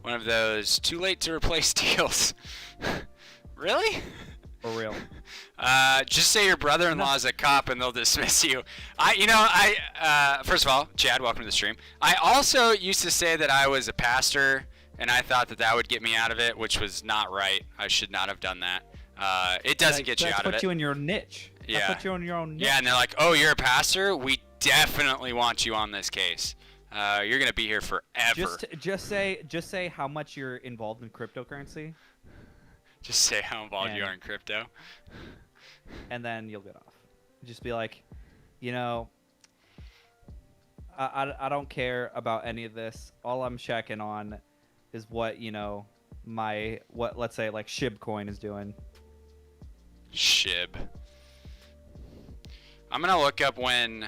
one of those too late to replace deals. Really? For real. Just say your brother-in-law is a cop and they'll dismiss you. First of all, Chad, welcome to the stream. I also used to say that I was a pastor, and I thought that would get me out of it, which was not right. I should not have done that. It doesn't get you out of it. That's put you in your niche. Yeah. That's put you in your own niche. Yeah, and they're like, oh, you're a pastor? We definitely want you on this case. You're going to be here forever. Just say how much you're involved in cryptocurrency. Just say how involved you are in crypto. And then you'll get off. Just be like, you know, I don't care about any of this. All I'm checking on is what, you know, let's say like SHIB coin is doing. SHIB. I'm gonna look up when.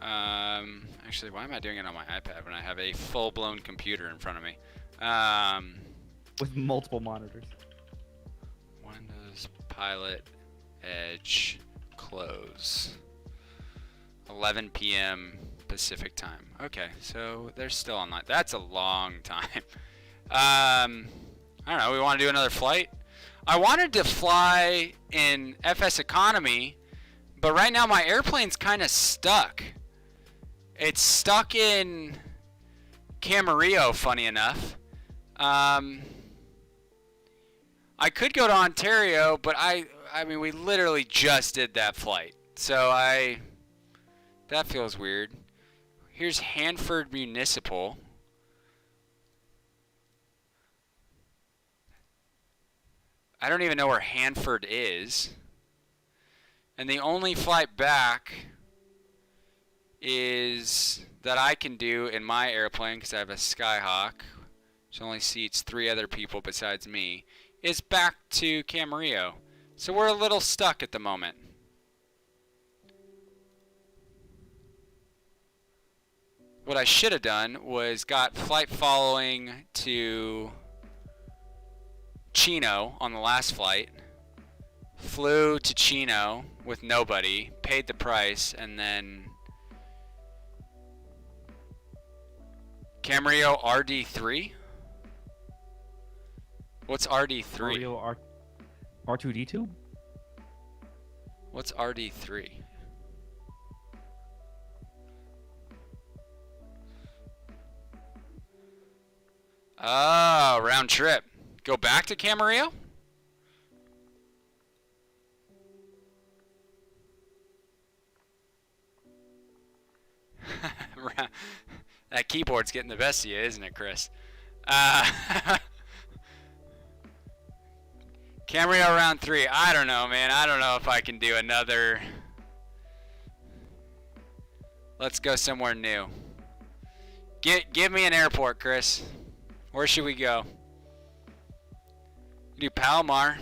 Actually, why am I doing it on my iPad when I have a full-blown computer in front of me? With multiple monitors. When does PilotEdge close? 11 p.m. Pacific time. Okay, so they're still online. That's a long time. I don't know. We want to do another flight? I wanted to fly in FS economy, but right now my airplane's kind of stuck. It's stuck in Camarillo, funny enough. I could go to Ontario, but I mean, we literally just did that flight. So that feels weird. Here's Hanford Municipal. I don't even know where Hanford is. And the only flight back is that I can do in my airplane, because I have a Skyhawk, which only seats 3 other people besides me, is back to Camarillo. So we're a little stuck at the moment. What I should have done was got flight following to Chino on the last flight, flew to Chino with nobody, paid the price, and then Camarillo RD3? What's RD3? Camarillo R2D2? What's RD3? Oh, round trip. Go back to Camarillo? That keyboard's getting the best of you, isn't it, Chris? Camarillo round 3. I don't know, man. I don't know if I can do another. Let's go somewhere new. Give me an airport, Chris. Where should we go? Do Palomar.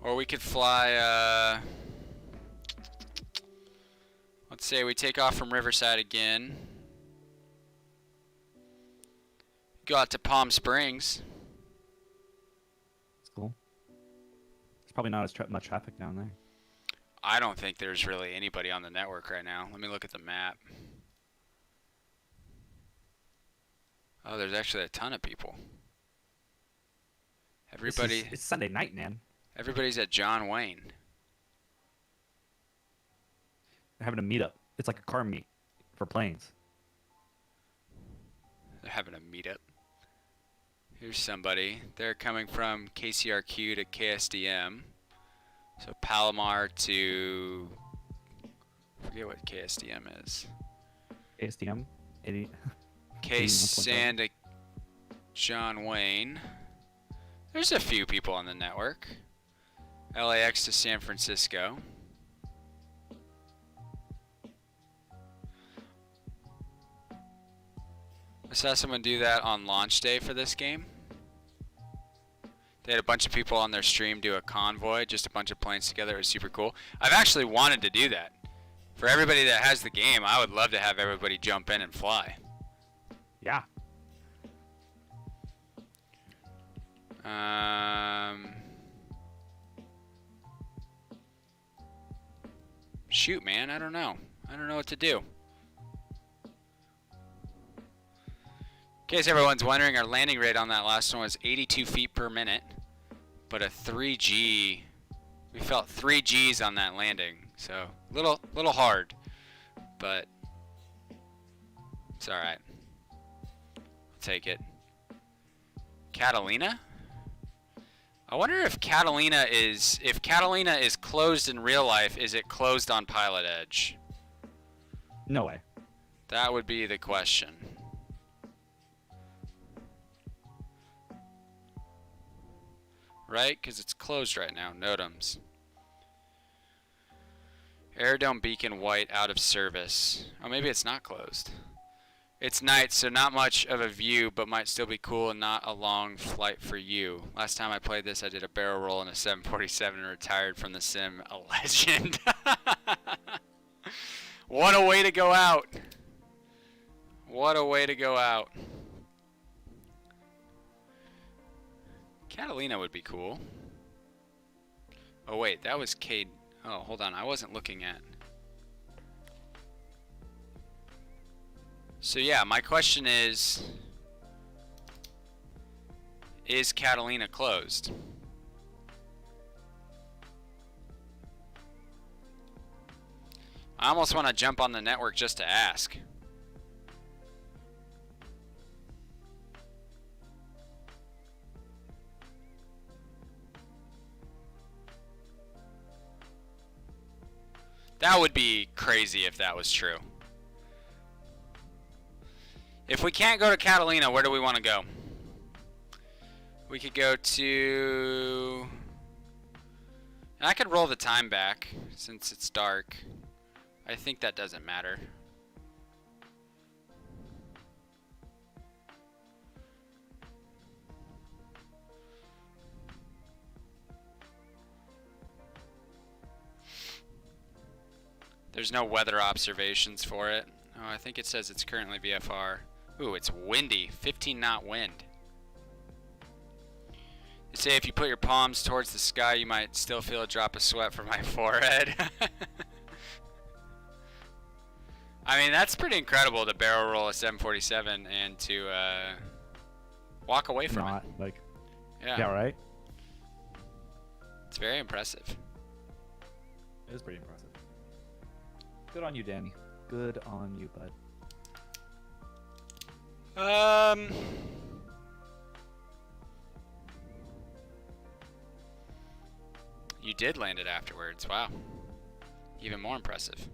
Or we could fly, let's say we take off from Riverside again. Go out to Palm Springs. That's cool. There's probably not as much traffic down there. I don't think there's really anybody on the network right now. Let me look at the map. Oh, there's actually a ton of people. Everybody. It's Sunday night, man. Everybody's at John Wayne. They're having a meetup. It's like a car meet for planes. They're having a meetup. Here's somebody. They're coming from KCRQ to KSDM. So Palomar to... I forget what KSDM is. KSDM? K-San to John Wayne. There's a few people on the network. LAX to San Francisco. I saw someone do that on launch day for this game. They had a bunch of people on their stream do a convoy, just a bunch of planes together. It was super cool. I've actually wanted to do that. For everybody that has the game, I would love to have everybody jump in and fly. Yeah. Shoot, man, I don't know. I don't know what to do. In case everyone's wondering, our landing rate on that last one was 82 feet per minute, but a 3G. We felt 3 Gs on that landing, so little hard, but it's all right. I'll take it. Catalina? I wonder if Catalina is closed in real life. Is it closed on PilotEdge? No way. That would be the question. Right? Because it's closed right now. NOTAMs. Aerodome beacon white out of service. Oh, maybe it's not closed. It's night, so not much of a view, but might still be cool and not a long flight for you. Last time I played this, I did a barrel roll in a 747 and retired from the sim. A legend. What a way to go out. What a way to go out. Catalina would be cool. Oh wait, that was Cade. Oh, hold on, I wasn't looking at. So yeah, my question is Catalina closed? I almost want to jump on the network just to ask. That would be crazy if that was true. If we can't go to Catalina, where do we want to go? We could go to... And I could roll the time back since it's dark. I think that doesn't matter. There's no weather observations for it. Oh, I think it says it's currently VFR. Ooh, it's windy. 15 knot wind. They say if you put your palms towards the sky, you might still feel a drop of sweat from my forehead. I mean, that's pretty incredible to barrel roll a 747 and to walk away from it. Like, yeah, right? It's very impressive. It is pretty impressive. Good on you, Danny. Good on you, bud. You did land it afterwards. Wow. Even more impressive.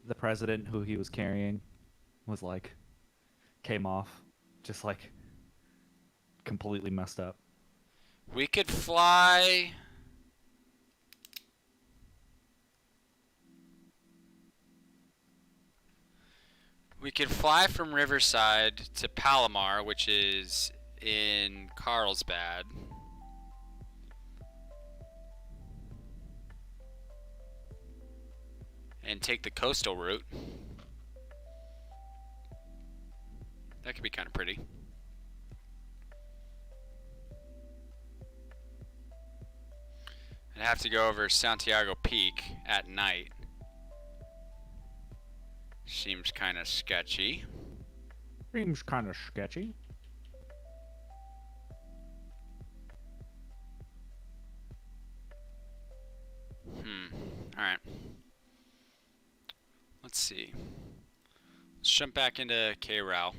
The president who he was carrying was like, came off, just like completely messed up. We could fly... We could fly from Riverside to Palomar, which is in Carlsbad. And take the coastal route. That could be kind of pretty. I'd have to go over Santiago Peak at night. Seems kind of sketchy. Seems kind of sketchy. Alright. Let's see. Let's jump back into KRAL.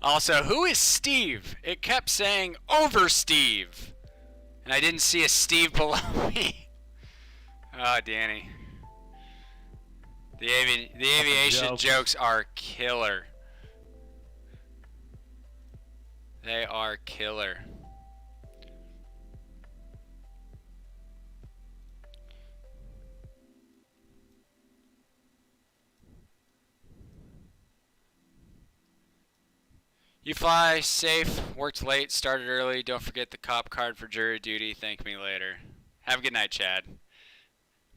Also, who is Steve? It kept saying over Steve. And I didn't see a Steve below me. Oh, Danny. The aviation jokes are killer. They are killer. You fly safe, worked late, started early. Don't forget the cop card for jury duty. Thank me later. Have a good night, Chad.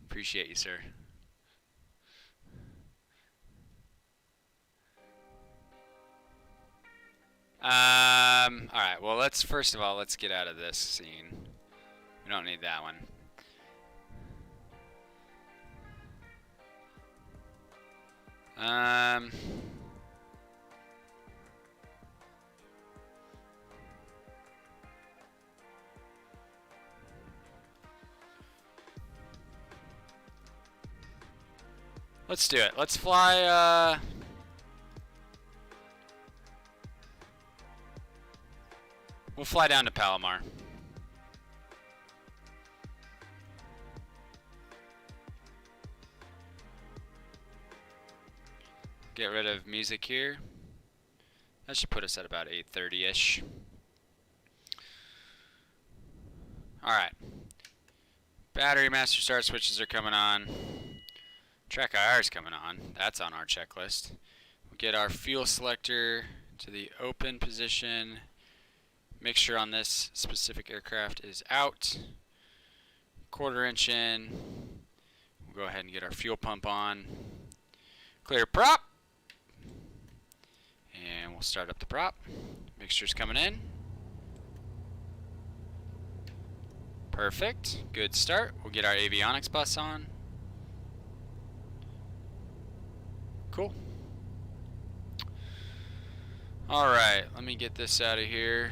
Appreciate you, sir. Alright, well, first of all, let's get out of this scene. We don't need that one. Let's do it. Let's fly, we'll fly down to Palomar. Get rid of music here. That should put us at about 8:30-ish. Alright. Battery master start switches are coming on. Track IR is coming on. That's on our checklist. We'll get our fuel selector to the open position. Mixture on this specific aircraft is out. 1/4 inch in. We'll go ahead and get our fuel pump on. Clear prop. And we'll start up the prop. Mixture's coming in. Perfect. Good start. We'll get our avionics bus on. Cool. Alright, let me get this out of here.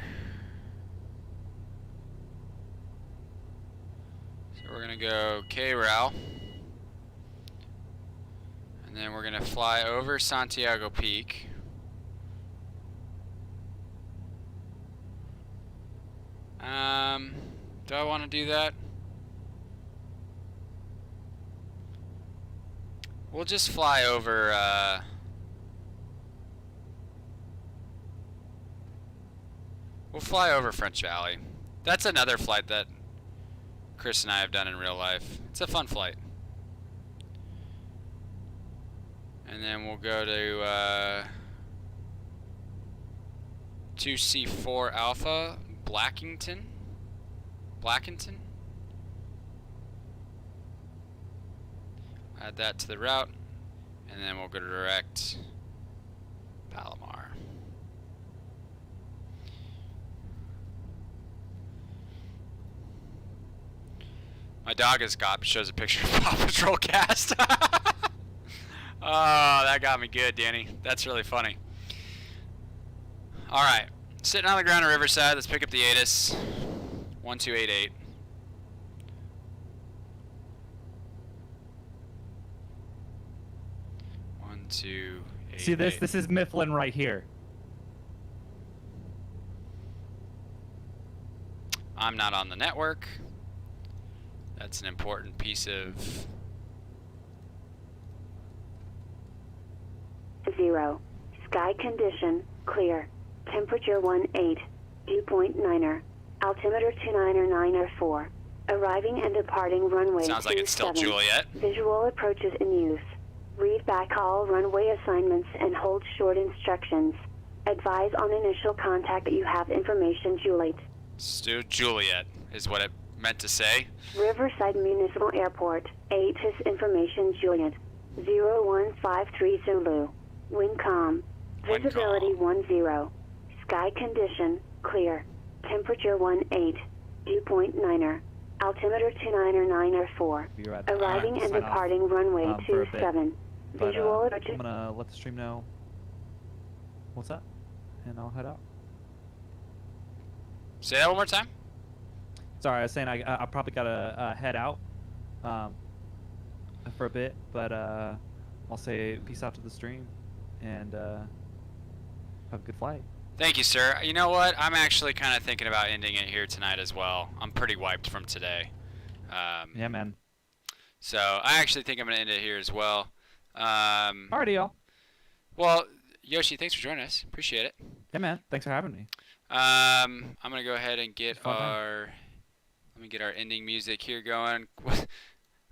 So we're going to go KRAL. And then we're going to fly over Santiago Peak. Do I want to do that? We'll just fly over, we'll fly over French Valley. That's another flight that Chris and I have done in real life. It's a fun flight. And then we'll go to 2C4 Alpha, Blackington. Add that to the route, and then we'll go to direct Palomar. My dog shows a picture of Paw Patrol cast. Oh, that got me good, Danny. That's really funny. All right, sitting on the ground at Riverside. Let's pick up the ATIS 1288. See this? This is Mifflin right here. I'm not on the network. That's an important piece of... 0. Sky condition, clear. Temperature 18. Dew point 9er. Altimeter 299er4. Arriving and departing runway 27. Sounds like it's still Juliet. Visual approaches in use. Read back all runway assignments and hold short instructions. Advise on initial contact that you have information Juliet. Still Juliet is what it meant to say. Riverside Municipal Airport. ATIS information Juliet. 0153 Zulu. Wind calm. Visibility 10. Sky condition, clear. Temperature 18. Dew point 9er. Altimeter 299er4. Arriving and departing runway 27. Visual I'm gonna let the stream know what's up, and I'll head out. Say that one more time. Sorry, I was saying I probably gotta head out for a bit, but I'll say peace out to the stream, and have a good flight. Thank you, sir. You know what? I'm actually kind of thinking about ending it here tonight as well. I'm pretty wiped from today. Yeah, man. So I actually think I'm going to end it here as well. Alrighty, y'all. Well, Yoshi, thanks for joining us. Appreciate it. Yeah, man. Thanks for having me. I'm going to go ahead and get let me get our ending music here going.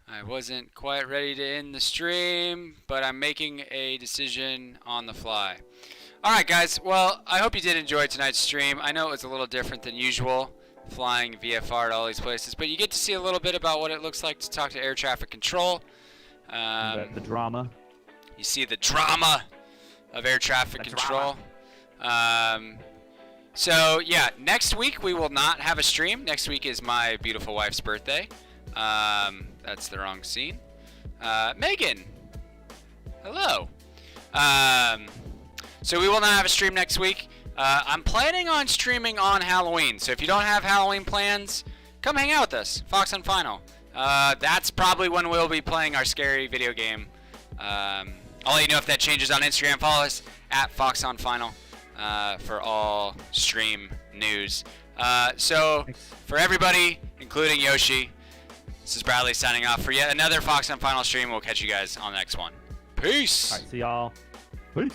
I wasn't quite ready to end the stream, but I'm making a decision on the fly. Alright guys, well, I hope you did enjoy tonight's stream. I know it was a little different than usual, flying VFR to all these places, but you get to see a little bit about what it looks like to talk to air traffic control. The drama. You see the drama of air traffic control. So yeah, next week we will not have a stream. Next week is my beautiful wife's birthday. That's the wrong scene. Megan, hello. So we will not have a stream next week. I'm planning on streaming on Halloween. So if you don't have Halloween plans, come hang out with us. Fox on Final. That's probably when we'll be playing our scary video game. I'll let you know if that changes on Instagram. Follow us at Fox On Final for all stream news. So for everybody, including Yoshi, this is Bradley signing off for yet another Fox On Final stream. We'll catch you guys on the next one. Peace. All right, see y'all. Peace.